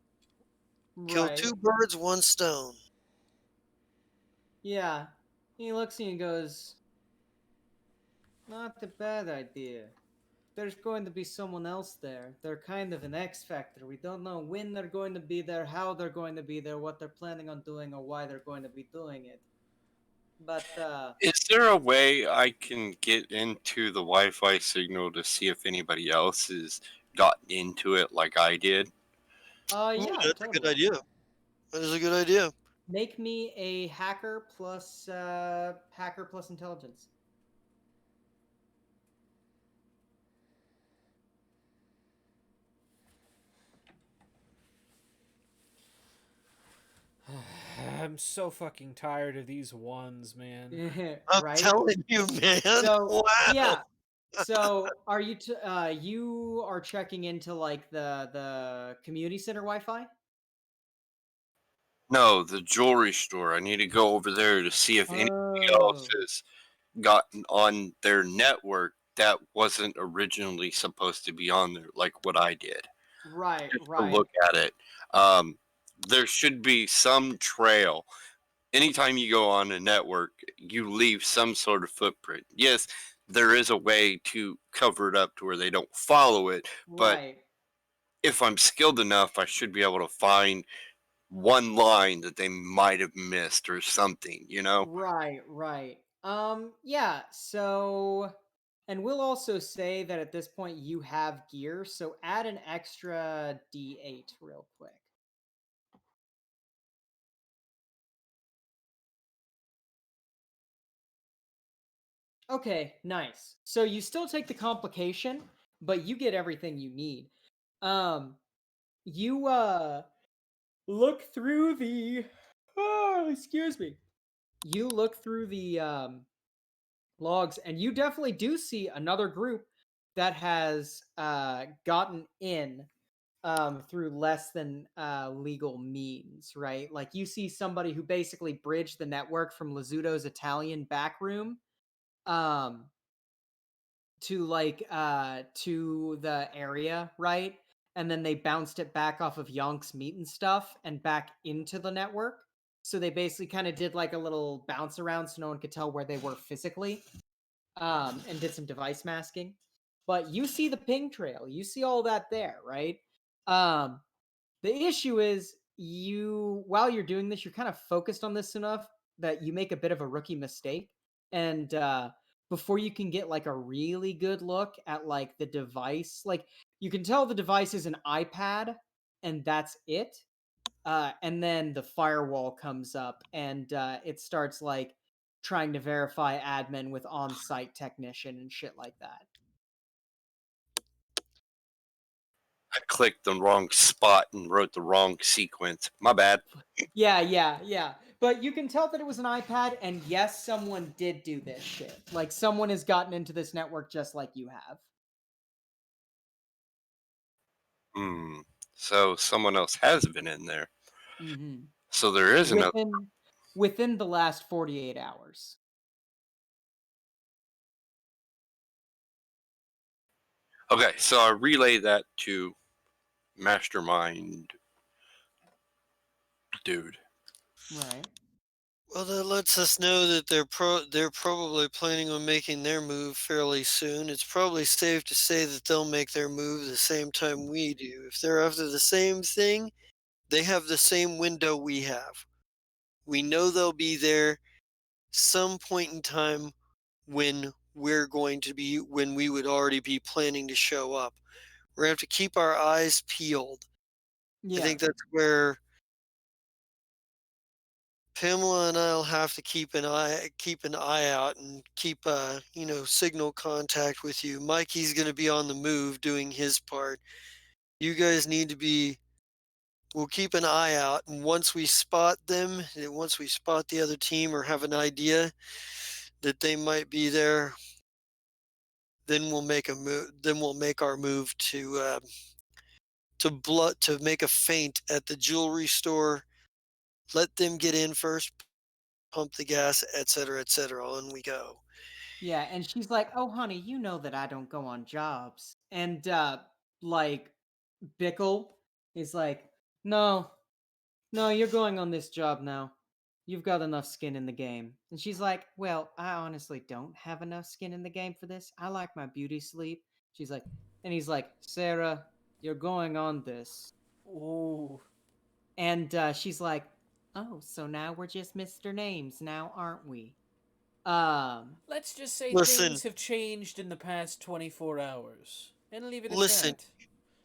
Kill Right. two birds, one stone. Yeah. He looks at you and goes, not a bad idea. There's going to be someone else there. They're kind of an X factor. We don't know when they're going to be there, how they're going to be there, what they're planning on doing, or why they're going to be doing it. But, Is there a way I can get into the Wi-Fi signal to see if anybody else has gotten into it like I did? yeah, That's a good idea. That is a good idea. Make me a hacker plus intelligence. I'm so fucking tired of these ones, man. I'm Right? telling you, man. So, Wow. yeah. So, are you you are checking into like the community center Wi-Fi? No, the jewelry store. I need to go over there to see if anybody else Oh. has gotten on their network that wasn't originally supposed to be on there, like what I did. Right, Just to right. look at it. There should be some trail. Anytime you go on a network, you leave some sort of footprint. Yes, there is a way to cover it up to where they don't follow it, but Right. if I'm skilled enough, I should be able to find one line that they might have missed or something, you know? Right, right. Yeah, so and we'll also say that at this point you have gear, so add an extra D8 real quick. Okay, nice. So you still take the complication, but you get everything you need. You look through the excuse me. You look through the logs and you definitely do see another group that has gotten in through less than legal means, right? Like you see somebody who basically bridged the network from Lazzuto's Italian back room um to to the area, right? And then they bounced it back off of Yonk's meat and stuff and back into the network. So they basically kind of did like a little bounce around so no one could tell where they were physically, and did some device masking. But you see the ping trail, you see all that there, right? Um, the issue is you while you're doing this, you're kind of focused on this enough that you make a bit of a rookie mistake. And before you can get like a really good look at like the device, like you can tell the device is an iPad and that's it. And then the firewall comes up and it starts like trying to verify admin with on-site technician and shit like that. I clicked the wrong spot and wrote the wrong sequence. My bad. Yeah. But you can tell that it was an iPad, and yes, someone did do this shit. Like, someone has gotten into this network just like you have. So someone else has been in there. Mm-hmm. So there is another. Within the last 48 hours. Okay, so I relay that to Mastermind dude. Right. Well, that lets us know that they're probably planning on making their move fairly soon. It's probably safe to say that they'll make their move the same time we do. If they're after the same thing, they have the same window we have. We know they'll be there. some point in time when when we would already be planning to show up. We're gonna have to keep our eyes peeled. I Yeah. think that's where Pamela and I'll have to keep an eye out and keep signal contact with you. Mikey's gonna be on the move doing his part. You guys need to be we'll keep an eye out, and once we spot the other team or have an idea that they might be there, then we'll make our move to make a feint at the jewelry store. Let them get in first, pump the gas, etc., etc. On we go. Yeah, and she's like, "Oh, honey, you know that I don't go on jobs." And like Bickle is like, "No, no, you're going on this job now. You've got enough skin in the game." And she's like, "Well, I honestly don't have enough skin in the game for this. I like my beauty sleep." She's like, and he's like, "Sarah, you're going on this." Ooh. And she's like, "Oh, so now we're just Mr. Names now, aren't we?" Let's just say Listen, things have changed in the past 24 hours. And leave it at listen. that.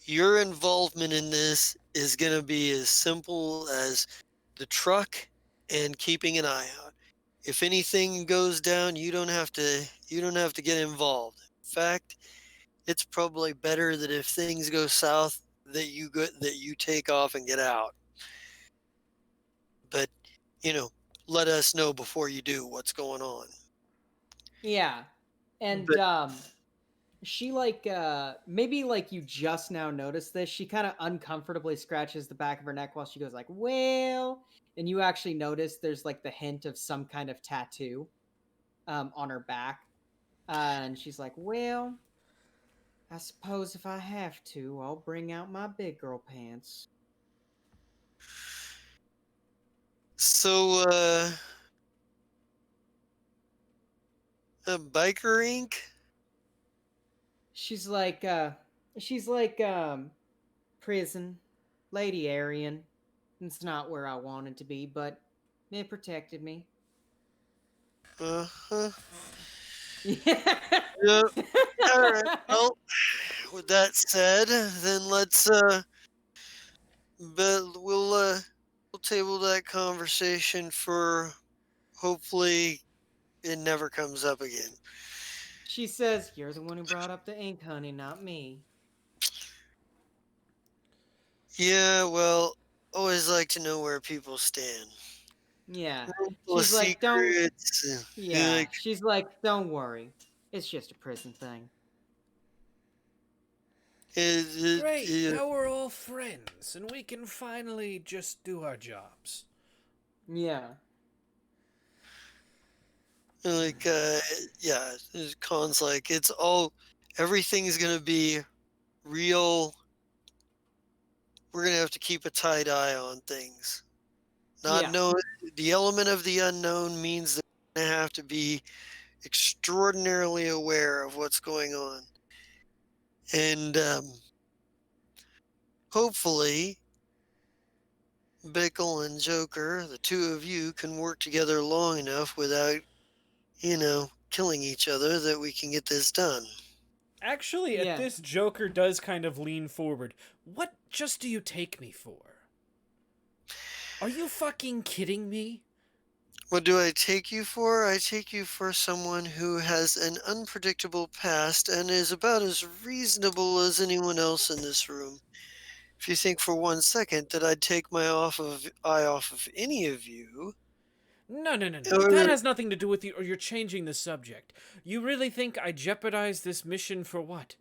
Your involvement in this is going to be as simple as the truck and keeping an eye out. If anything goes down, you don't have to get involved. In fact, it's probably better that if things go south that you take off and get out. But, you know, let us know before you do what's going on. Yeah. And But she maybe like you just now noticed this, she kind of uncomfortably scratches the back of her neck while she goes like, "Well," and you actually notice there's like the hint of some kind of tattoo on her back. And she's like, "Well, I suppose if I have to, I'll bring out my big girl pants." so a biker ink? She's like prison, Lady Arian. It's not where I wanted to be, but it protected me. Uh-huh. Yeah. Yep. All right. Well, with that said, then but we'll table that conversation for hopefully it never comes up again. She says, "You're the one who brought up the ink, honey, not me." Yeah, well, always like to know where people stand. Yeah. Room full of She's like, "Don't," secrets. yeah. She's like, "Don't worry. It's just a prison thing." Great, now we're all friends, and we can finally just do our jobs. Yeah. like yeah, Khan's like everything's gonna be real. We're gonna have to keep a tight eye on things. Not Yeah. know the element of the unknown means that we're gonna have to be extraordinarily aware of what's going on. And hopefully, Bickle and Joker, the two of you, can work together long enough without, killing each other that we can get this done. Actually, at Yeah. this, Joker does kind of lean forward. What just do you take me for? Are you fucking kidding me? What do I take you for? I take you for someone who has an unpredictable past and is about as reasonable as anyone else in this room. If you think for 1 second that I'd take my eye off of any of you, No. or That has nothing to do with you, or you're changing the subject. You really think I jeopardize this mission for what?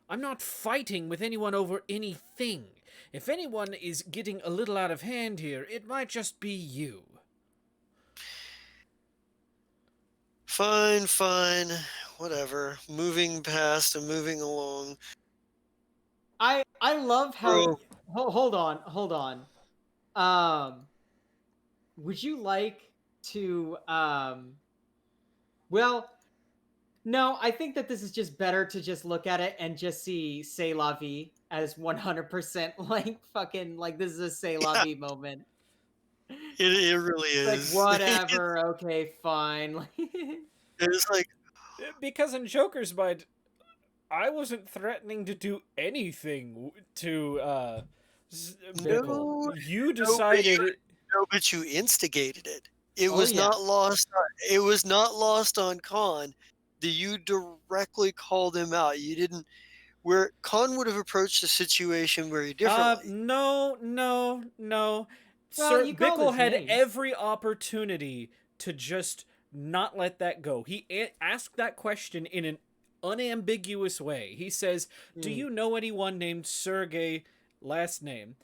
I'm not fighting with anyone over anything. If anyone is getting a little out of hand here, it might just be you. fine, whatever. Moving past and moving along. I love how Bro, hold on. Would you like to well, no, I think that this is just better to just look at it and just see "C'est la vie" as 100% like fucking like this is a "C'est la yeah, vie" moment. It really Like, is. whatever, okay, fine. Like, It's like, Because in Joker's mind, I wasn't threatening to do anything to Bickle. no, You no, decided. but you instigated it. It Oh, was yeah. not lost. It was not lost on Khan that you directly called him out. You didn't. Where Khan would have approached the situation very differently. No. Well, Sir you called Bickle his had name. every opportunity to just not let that go. He asked that question in an unambiguous way. He says, "Do Mm. you know anyone named Sergey last name?"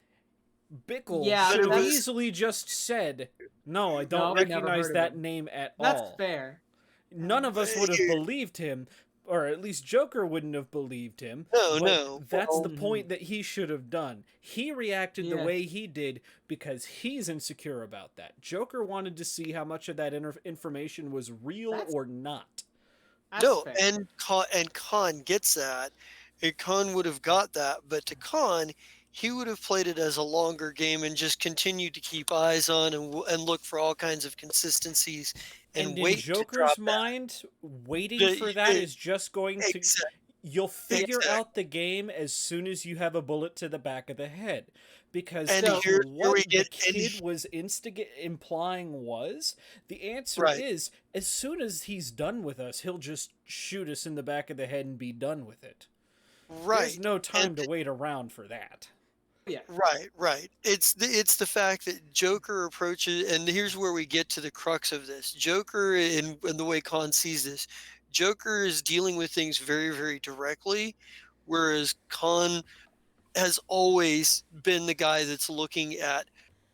Bickle Yeah, should have that's- easily just said, "No, I don't No, I never recognize heard of that him." name at That's all." fair. None of us would have believed him, or at least Joker wouldn't have believed him. No, but no. That's the Well, point that he should have done. He reacted the Yeah. way he did because he's insecure about that. Joker wanted to see how much of that information was real That's- or not. That's no, fair. and Khan gets that. And Khan would have got that, but to Khan, he would have played it as a longer game and just continued to keep eyes on and look for all kinds of consistencies and And in wait to drop Joker's that. mind, waiting The- for that the- is just going to. Exa- You'll figure Exactly. out the game as soon as you have a bullet to the back of the head. Because And if here what we the get- and kid was implying was, the answer Right. is, as soon as he's done with us, he'll just shoot us in the back of the head and be done with it. Right. There's no time And to wait around for that. Yeah. Right. It's the fact that Joker approaches, and here's where we get to the crux of this. Joker, in the way Khan sees this, Joker is dealing with things very, very directly, whereas Khan has always been the guy that's looking at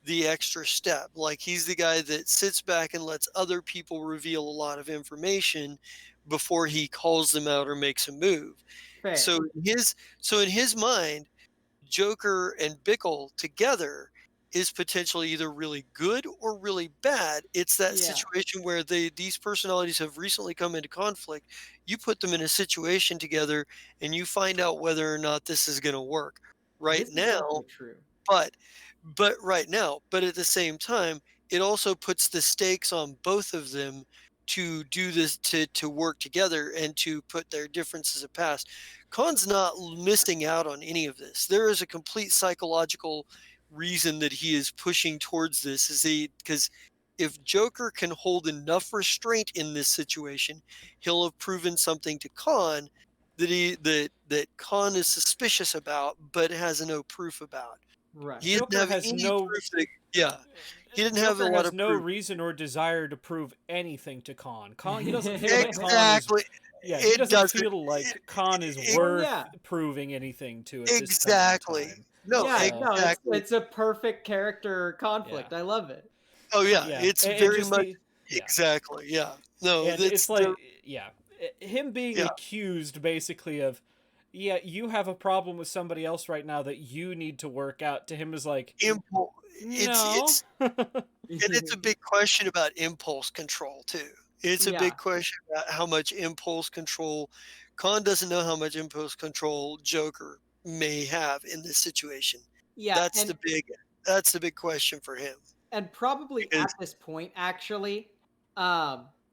the extra step. Like he's the guy that sits back and lets other people reveal a lot of information before he calls them out or makes a move. Fair. So in his mind, Joker and Bickle together is potentially either really good or really bad. It's that Yeah. situation where these personalities have recently come into conflict. You put them in a situation together and you find out whether or not this is going to work. Right This is now, definitely true. but right now, but at the same time, it also puts the stakes on both of them to do this, to work together and to put their differences past. Khan's not missing out on any of this. There is a complete psychological reason that he is pushing towards this, because if Joker can hold enough restraint in this situation, he'll have proven something to Khan that Khan is suspicious about but has no proof about. Right. He didn't Joker have has any no- proof that, yeah. He didn't have a Joker lot has of no proof. reason or desire to prove anything to Khan. He doesn't feel like Khan is. Exactly. Yeah, he It doesn't doesn't- feel like Khan is it- worth Yeah. proving anything to at this point in Exactly. time. No, yeah, exactly. no, exactly. it's a perfect character conflict. Yeah. I love it. Oh yeah, Yeah, it's and very just much yeah. exactly. Yeah. No, And that's it's like, yeah, him being Yeah. accused basically of, yeah, you have a problem with somebody else right now that you need to work out. To him is like, impulse. no. And it's a big question about impulse control too. It's a Yeah. big question about how much impulse control. Khan doesn't know how much impulse control Joker may have in this situation. Yeah, That's and, the big question for him. and probably because- at this point, actually,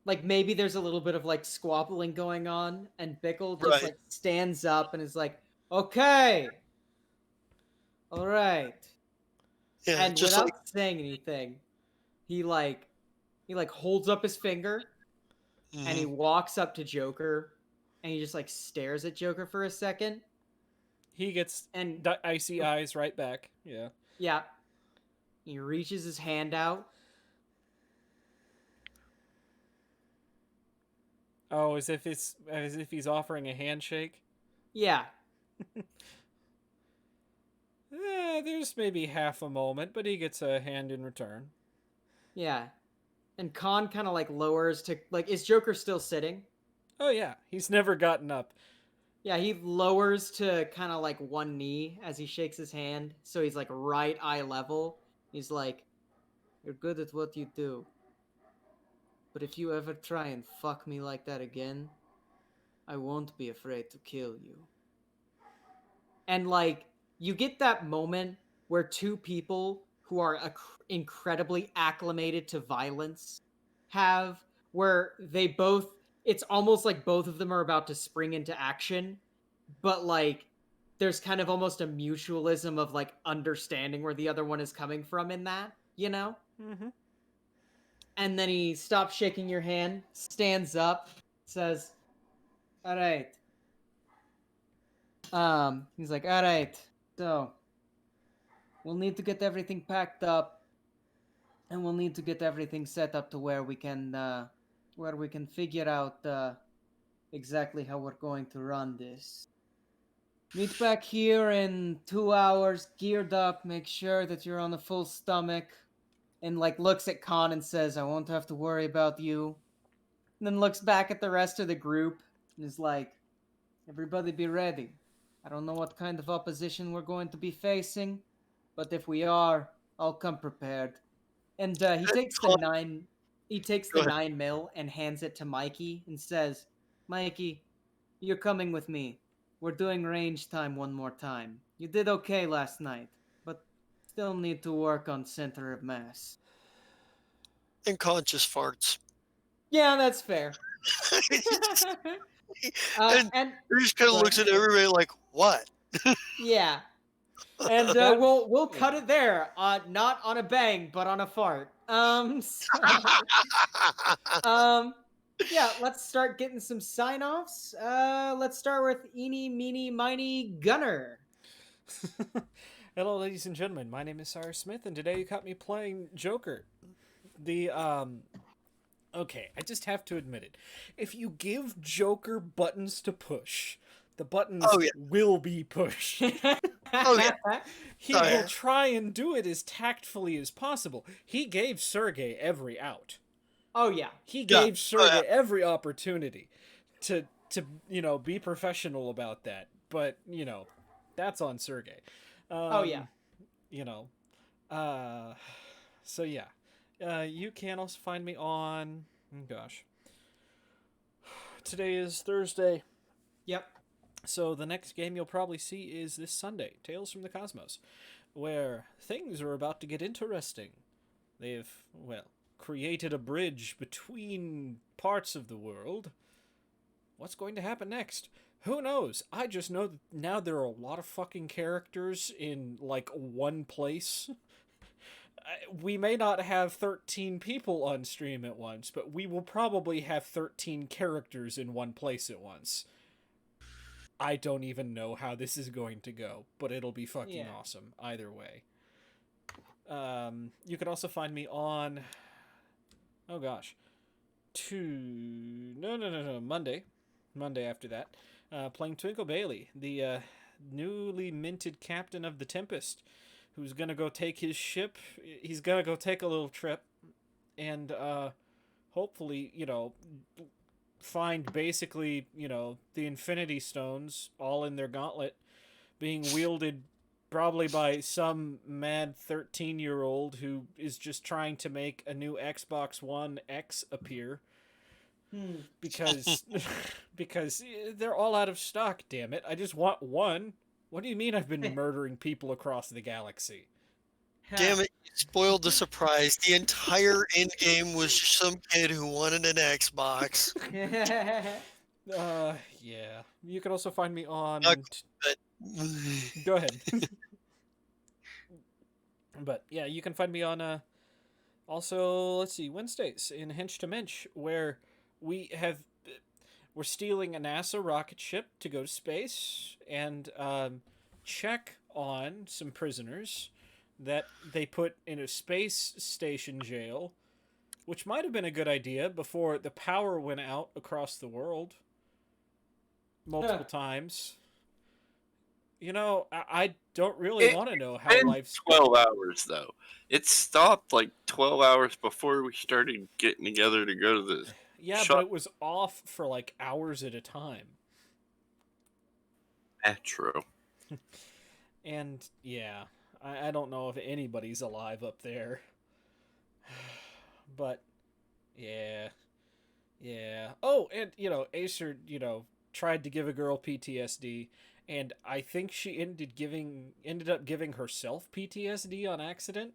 like maybe there's a little bit of like squabbling going on, and Bickle just Right. like stands up and is like, "Okay, all right," Yeah, and just without like saying anything, he holds up his finger and he mhm. walks up to Joker, and he just like stares at Joker for a second, He gets and icy eyes right back. Yeah. yeah, he reaches his hand out. Oh, as if he's offering a handshake. Yeah, There's maybe half a moment, but he gets a hand in return. yeah, and Khan kind of like lowers to like, is Joker still sitting? Oh yeah, he's never gotten up. Yeah, he lowers to kind of like one knee as he shakes his hand, so he's like right eye level. He's like, "You're good at what you do, but if you ever try and fuck me like that again, I won't be afraid to kill you." And like, you get that moment where two people who are incredibly acclimated to violence have, where they both, it's almost like both of them are about to spring into action, but like there's kind of almost a mutualism of like understanding where the other one is coming from in that, you know? Mm-hmm. And then he stops shaking your hand, stands up, says, "All right." He's like, "All right. So, we'll need to get everything packed up, and we'll need to get everything set up to where we can figure out exactly how we're going to run this. Meet back here in 2 hours, geared up. Make sure that you're on a full stomach." And like looks at Khan and says, "I won't have to worry about you." And then looks back at the rest of the group and is like, "Everybody be ready. I don't know what kind of opposition we're going to be facing, but if we are, I'll come prepared." And he takes the Con- 9. He takes Go the ahead. 9 mil and hands it to Mikey and says, "Mikey, you're coming with me. We're doing range time one more time. You did okay last night, but still need to work on center of mass." And conscious farts. Yeah, that's fair. And And he just kind of go looks ahead. at everybody like, what? Yeah, and we'll cut it there. Not on a bang, but on a fart. Yeah, let's start getting some sign-offs. Let's start with Eeny, Meeny, Miny, Gunner. Hello, ladies and gentlemen. My name is Cyrus Smith, and today you caught me playing Joker. Okay, I just have to admit it. If you give Joker buttons to push, the buttons Oh, yeah. will be pushed. Oh, yeah. He Oh, will yeah. try and do it as tactfully as possible. He gave Sergey every out. Oh yeah. He Yeah. gave Sergey every opportunity to be professional about that. But, that's on Sergey. Oh yeah. You know. So yeah. You can also find me on gosh. Today is Thursday. Yep. So the next game you'll probably see is this Sunday, Tales from the Cosmos, where things are about to get interesting. They've, created a bridge between parts of the world. What's going to happen next? Who knows? I just know that now there are a lot of fucking characters in, like, one place. We may not have 13 people on stream at once, but we will probably have 13 characters in one place at once. I don't even know how this is going to go, but it'll be fucking awesome either way. You can also find me on... Oh gosh. Monday. Monday after that. Playing Twinkle Bailey, the newly minted captain of the Tempest, who's gonna go take his ship. He's gonna go take a little trip and hopefully, find basically, the Infinity Stones all in their gauntlet being wielded probably by some mad 13-year-old who is just trying to make a new Xbox One X appear. Because they're all out of stock, damn it. I just want one. What do you mean I've been murdering people across the galaxy? Damn it, you spoiled the surprise. The entire end game was just some kid who wanted an Xbox. Yeah. You can also find me on... But Go ahead. But, yeah, you can find me on, also, let's see, Wednesdays in Hench to Mensch, where we're stealing a NASA rocket ship to go to space and check on some prisoners that they put in a space station jail, which might have been a good idea before the power went out across the world multiple times. I don't really want to know how been life's... 12 hours, though. It stopped like 12 hours before we started getting together to go to the... Yeah, but it was off for like hours at a time. True. And, yeah, I don't know if anybody's alive up there. But, yeah. Yeah. Oh, and, Acer, tried to give a girl PTSD, and I think she ended up giving herself PTSD on accident.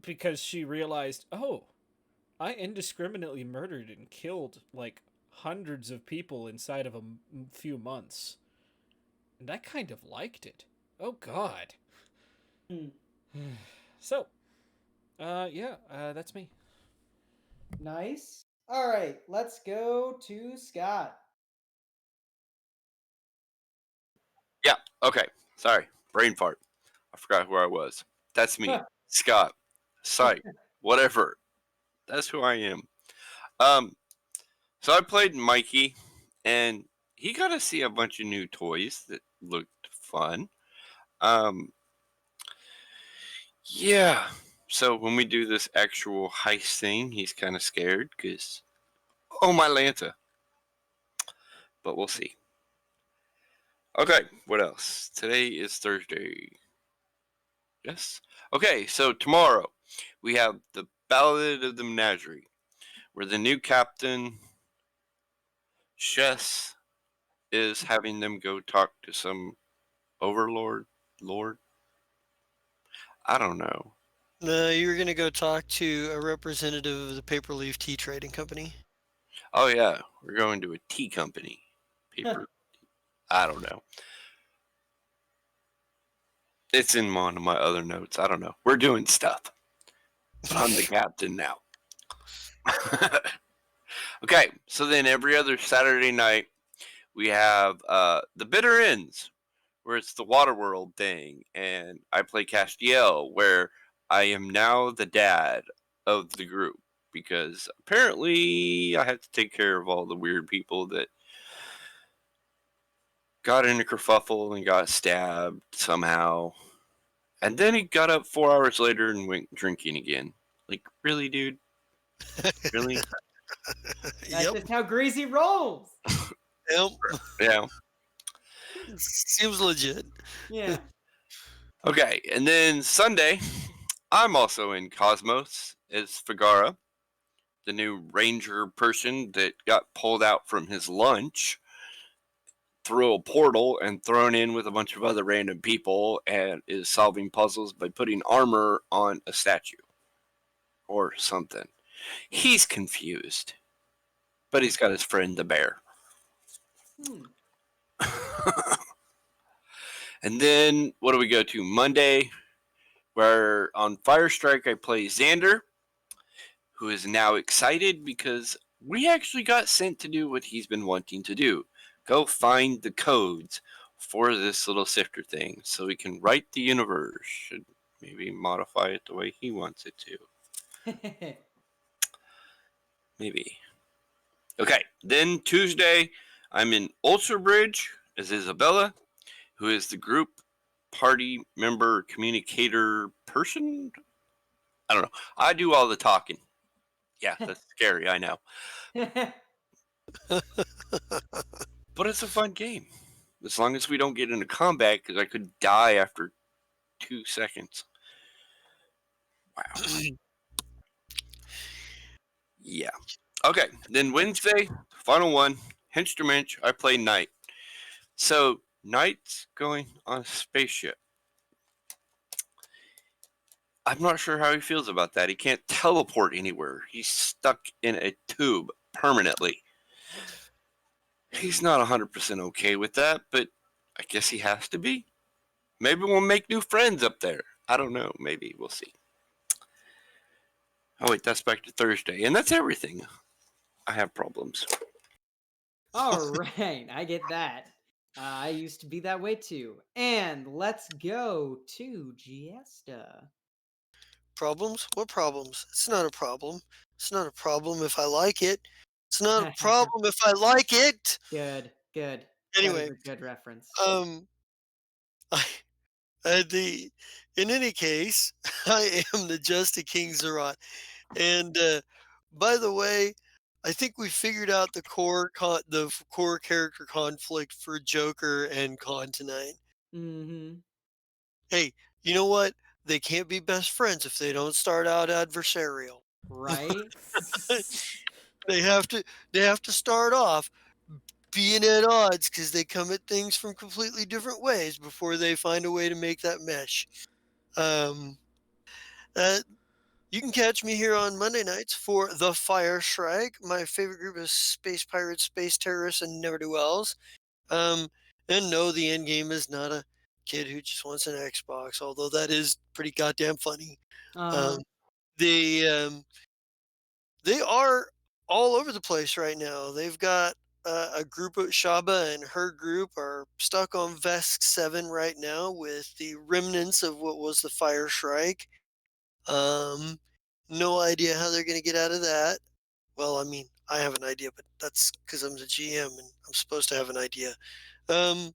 because she realized, oh, I indiscriminately murdered and killed like hundreds of people inside of a few months, and I kind of liked it. Oh God. Hmm. So, that's me. Nice. All right, let's go to Scott. Yeah. Okay. Sorry. Brain fart. I forgot where I was. That's me, Scott. Psych. Whatever. That's who I am. So I played Mikey, and he got to see a bunch of new toys that looked fun. Yeah. So when we do this actual heist thing, he's kind of scared because, oh, my Lanta. But we'll see. Okay, what else? Today is Thursday. Yes? Okay, so tomorrow we have the Ballad of the Menagerie, where the new captain, Chess, is having them go talk to some overlord, lord? I don't know. No, you were gonna go talk to a representative of the Paper Leaf Tea Trading Company. Oh, yeah, we're going to a tea company. Paper. I don't know. It's in one of my other notes. I don't know. We're doing stuff. But I'm the captain now. Okay, so then every other Saturday night, we have the Bitter Ends, where it's the Waterworld thing. And I play Castiel, where I am now the dad of the group. Because apparently I have to take care of all the weird people that got in a kerfuffle and got stabbed somehow. And then he got up 4 hours later and went drinking again. Like, really, dude? Really? That's Yep. just how Greasy rolls. Yep. Yeah. Seems legit. Yeah. Okay, and then Sunday, I'm also in Cosmos as Figara, the new ranger person that got pulled out from his lunch through a portal and thrown in with a bunch of other random people and is solving puzzles by putting armor on a statue or something. He's confused, but he's got his friend the bear. Hmm. And then what do we go to? Monday, where on Firestrike I play Xander, who is now excited because we actually got sent to do what he's been wanting to do. Go find the codes for this little sifter thing so we can write the universe and maybe modify it the way he wants it to. Maybe. Okay, then Tuesday, I'm in Ulcer Bridge as Isabella, who is the group party member communicator person. I don't know. I do all the talking. Yeah, that's scary, I know. But it's a fun game. As long as we don't get into combat, because I could die after 2 seconds. Wow. Yeah. Okay, then Wednesday, final one, Henchtermensch, I play Knight. So, Knight's going on a spaceship. I'm not sure how he feels about that. He can't teleport anywhere. He's stuck in a tube permanently. He's not 100% okay with that, but I guess he has to be. Maybe we'll make new friends up there. I don't know. Maybe. We'll see. Oh, wait. That's back to Thursday. And that's everything. I have problems. All right, I get that. I used to be that way too. And let's go to Giesta. Problems? What problems? It's not a problem. It's not a problem if I like it. It's not a problem if I like it. Good. That Anyway, is a good reference. I, in any case, I am the Just a King Zerat. And by the way, I think we figured out the core character conflict for Joker and Khan tonight. Mm-hmm. Hey, you know what? They can't be best friends if they don't start out adversarial. Right? They have to start off being at odds because they come at things from completely different ways before they find a way to make that mesh. That You can catch me here on Monday nights for The Fire Strike. My favorite group is Space Pirates, Space Terrorists, and Never Do Wells. And no, the end game is not a kid who just wants an Xbox, although that is pretty goddamn funny. Uh-huh. Um, they are all over the place right now. They've got a group of Shaba and her group are stuck on Vesk 7 right now with the remnants of what was the Fire Strike. Um, no idea how they're going to get out of that. Well, I mean, I have an idea, but that's because I'm the GM and I'm supposed to have an idea. Um,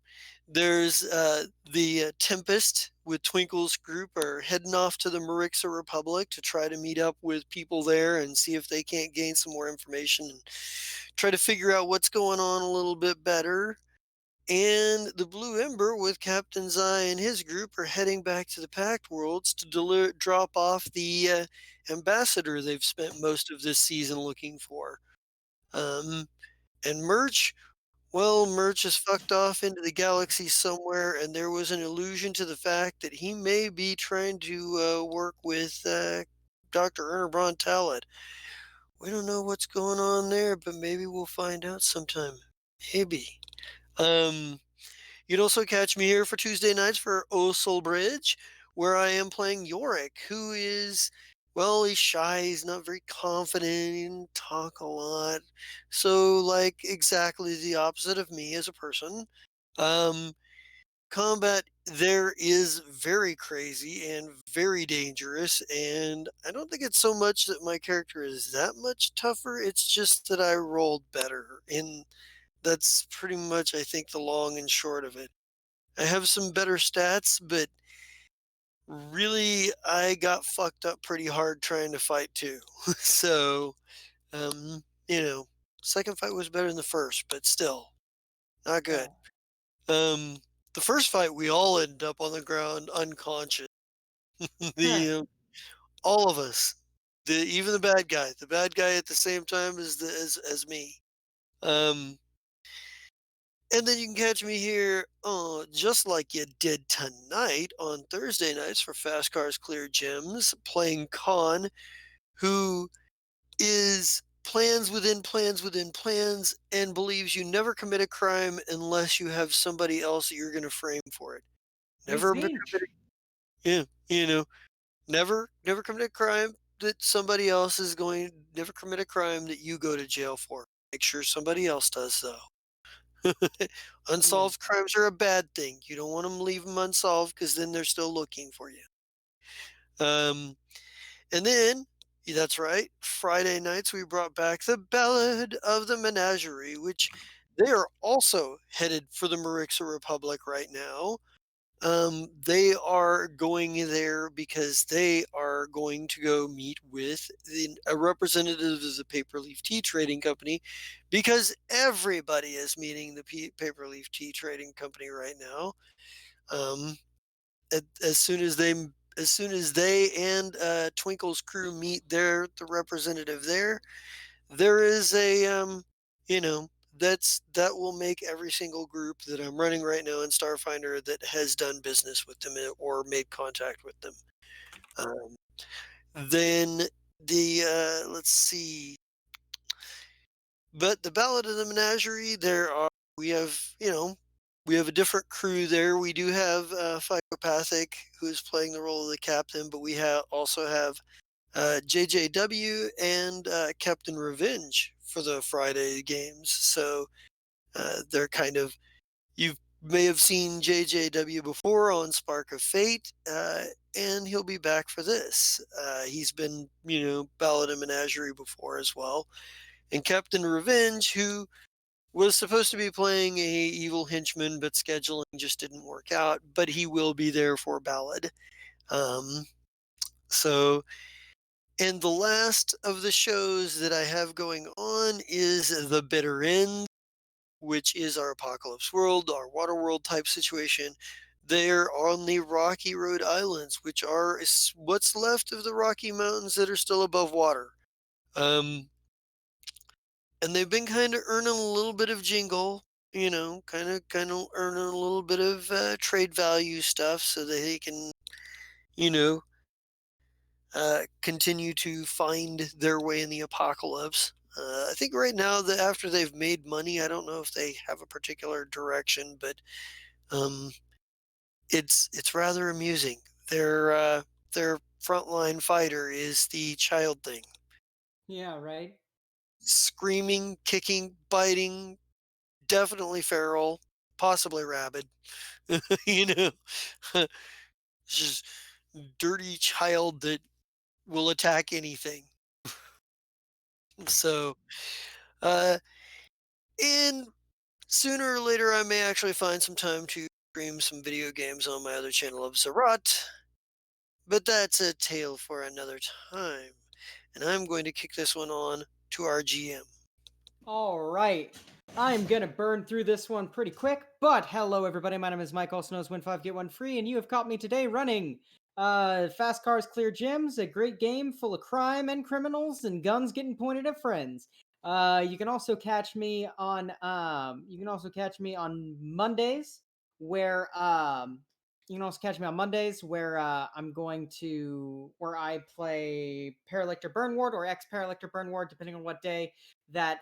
there's the Tempest with Twinkle's group are heading off to the Marixa Republic to try to meet up with people there and see if they can't gain some more information and try to figure out what's going on a little bit better. And the Blue Ember with Captain Zai and his group are heading back to the Pact Worlds to drop off the ambassador they've spent most of this season looking for. And Merch, well, Merch is fucked off into the galaxy somewhere, and there was an allusion to the fact that he may be trying to work with Dr. Ernebron Talad. We don't know what's going on there, but maybe we'll find out sometime. Maybe. You'd also catch me here for Tuesday nights for O Soul Bridge, where I am playing Yorick, who is, well, he's shy, he's not very confident, he doesn't talk a lot. So, like, exactly the opposite of me as a person. Combat there is very crazy and very dangerous, and I don't think it's so much that my character is that much tougher, it's just that I rolled better, and that's pretty much, I think, the long and short of it. I have some better stats, but really, I got fucked up pretty hard trying to fight too. So, you know, second fight was better than the first, but still, not good. The first fight, we all ended up on the ground unconscious. All of us, even the bad guy at the same time as me. And then you can catch me here, just like you did tonight on Thursday nights for Fast Cars Clear Gems, playing Khan, who is plans within plans within plans and believes you never commit a crime unless you have somebody else that you're going to frame for it. Never commit, yeah, never commit a crime that somebody else is going. Never commit a crime that you go to jail for. Make sure somebody else does though. Unsolved crimes are a bad thing. You don't want them to leave them unsolved because then they're still looking for you. And then, that's right, Friday nights we brought back the Ballad of the Menagerie, which they are also headed for the Marixa Republic right now. They are going there because they are going to go meet with a representative of the Paperleaf Tea Trading Company, because everybody is meeting the Paperleaf Tea Trading Company right now. As soon as they and Twinkle's crew meet the representative there is a that will make every single group that I'm running right now in Starfinder that has done business with them or made contact with them. Then let's see. But the Ballad of the Menagerie, we have a different crew there. We do have Psychopathic, who's playing the role of the captain, but we also have JJW and Captain Revenge for the Friday games. So they're kind of, you may have seen JJW before on Spark of Fate, and he'll be back for this. He's been, Ballad of Menagerie before as well. And Captain Revenge, who was supposed to be playing a evil henchman, but scheduling just didn't work out, but he will be there for Ballad. And the last of the shows that I have going on is The Bitter End, which is our Apocalypse World, our Water World type situation. They're on the Rocky Road Islands, which are what's left of the Rocky Mountains that are still above water. And they've been kind of earning a little bit of jingle, kind of earning a little bit of trade value stuff so that they can, continue to find their way in the apocalypse. I think right now that after they've made money, I don't know if they have a particular direction, but um, it's rather amusing. Their frontline fighter is the child thing, Yeah, right. screaming, kicking, biting, definitely feral, possibly rabid. you know, it's just dirty child that will attack anything. So, uh, and sooner or later, I may actually find some time to stream some video games on my other channel of Zerat, but that's a tale for another time. And I'm going to kick this one on to our GM. All right. I'm going to burn through this one pretty quick, but hello, everybody. My name is Mike, also known as Win 5 Get 1 Free, and you have caught me today running Fast Cars Clear Gyms, a great game full of crime and criminals and guns getting pointed at friends. You can also catch me on Mondays where where I play Paralector Burn Ward or ex Paralector Burn Ward, depending on what day that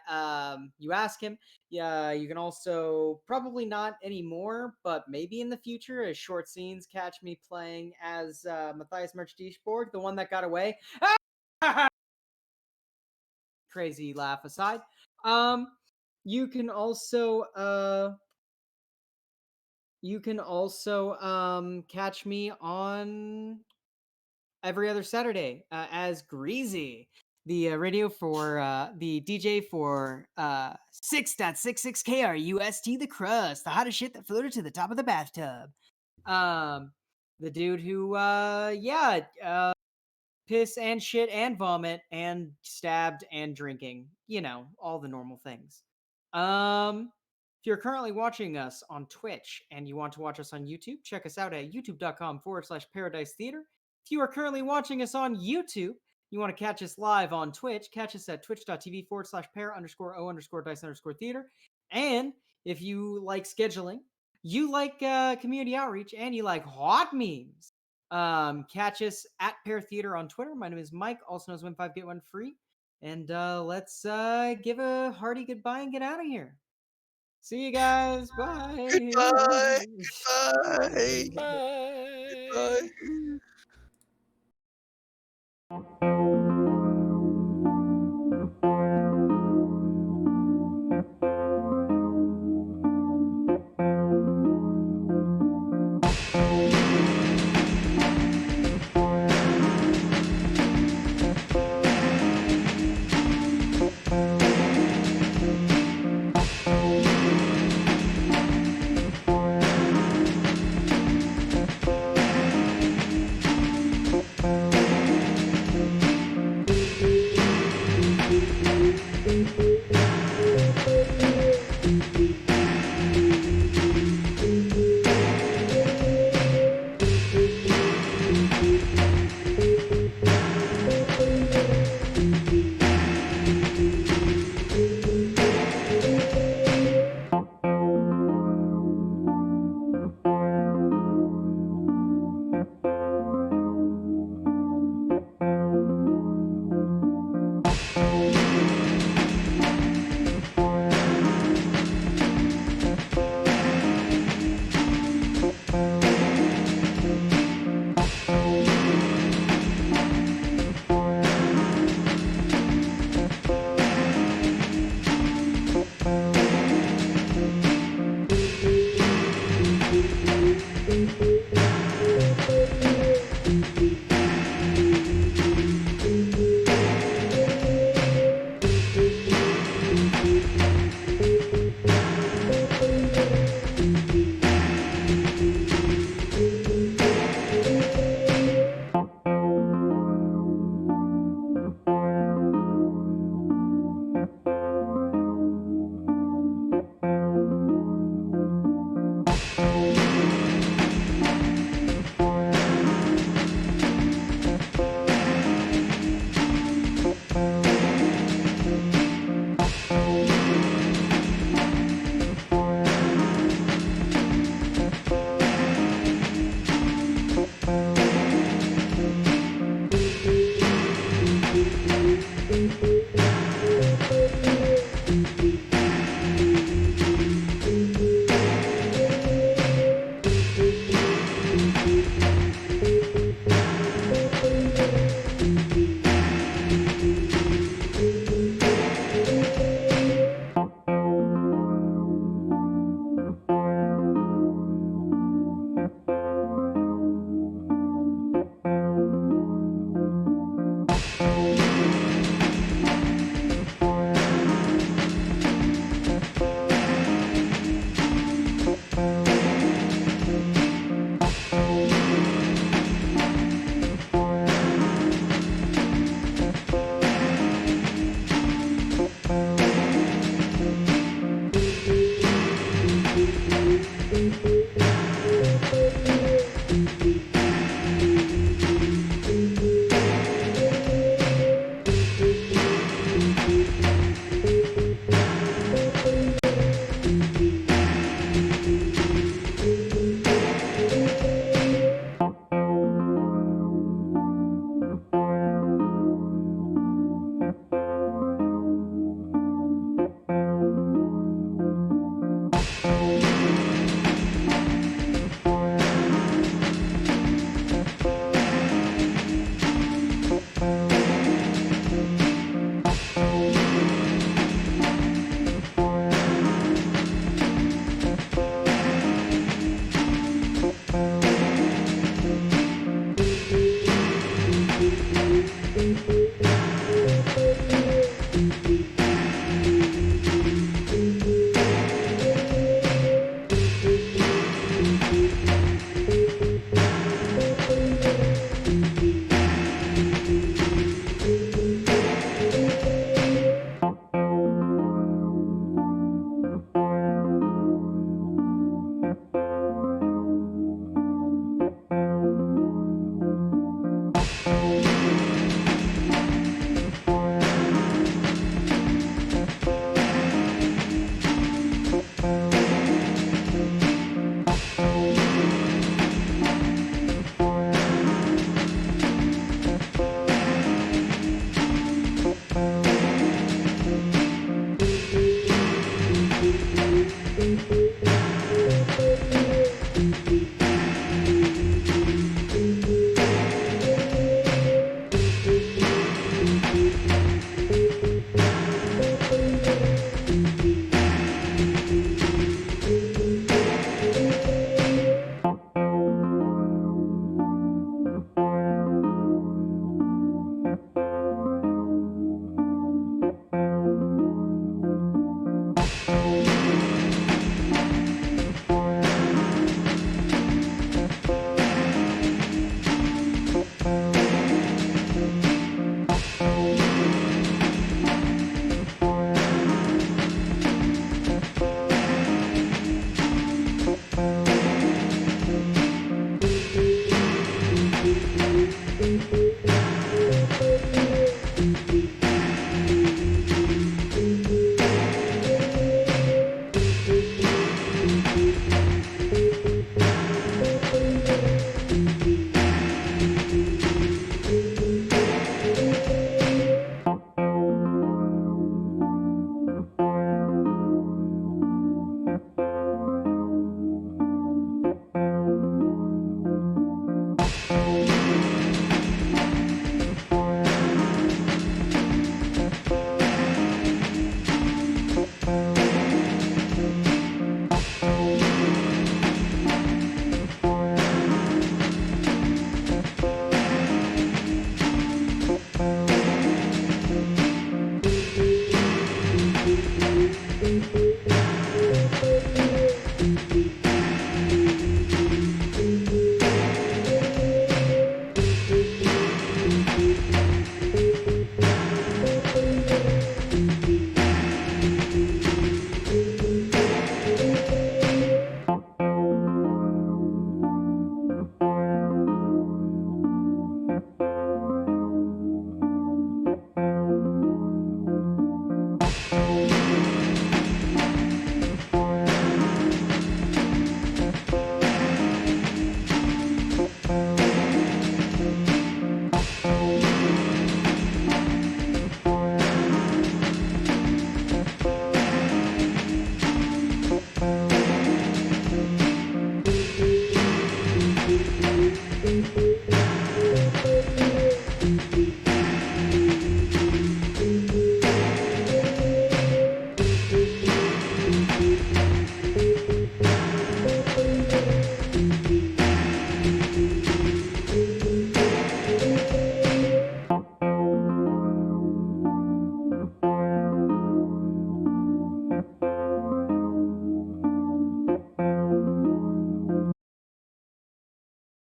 you ask him. Yeah, you can also probably not anymore, but maybe in the future, as short scenes, catch me playing as Matthias Merchdieshborg, the one that got away. Crazy laugh aside. You can also catch me on every other Saturday as Greasy, the radio for the DJ for 6.66 KRUST, The Crust, the hottest shit that floated to the top of the bathtub. The dude who piss and shit and vomit and stabbed and drinking, all the normal things. If you're currently watching us on Twitch and you want to watch us on YouTube, check us out at youtube.com/Paradise Theater. If you are currently watching us on YouTube, you want to catch us live on Twitch, catch us at twitch.tv/para_o_dice_theater. And if you like scheduling, you like community outreach, and you like hot memes, catch us at Pair Theater on Twitter. My name is Mike, also known as Win 5 Get 1 Free. And let's give a hearty goodbye and get out of here. See you guys. Bye. Goodbye. Goodbye. Bye. Goodbye.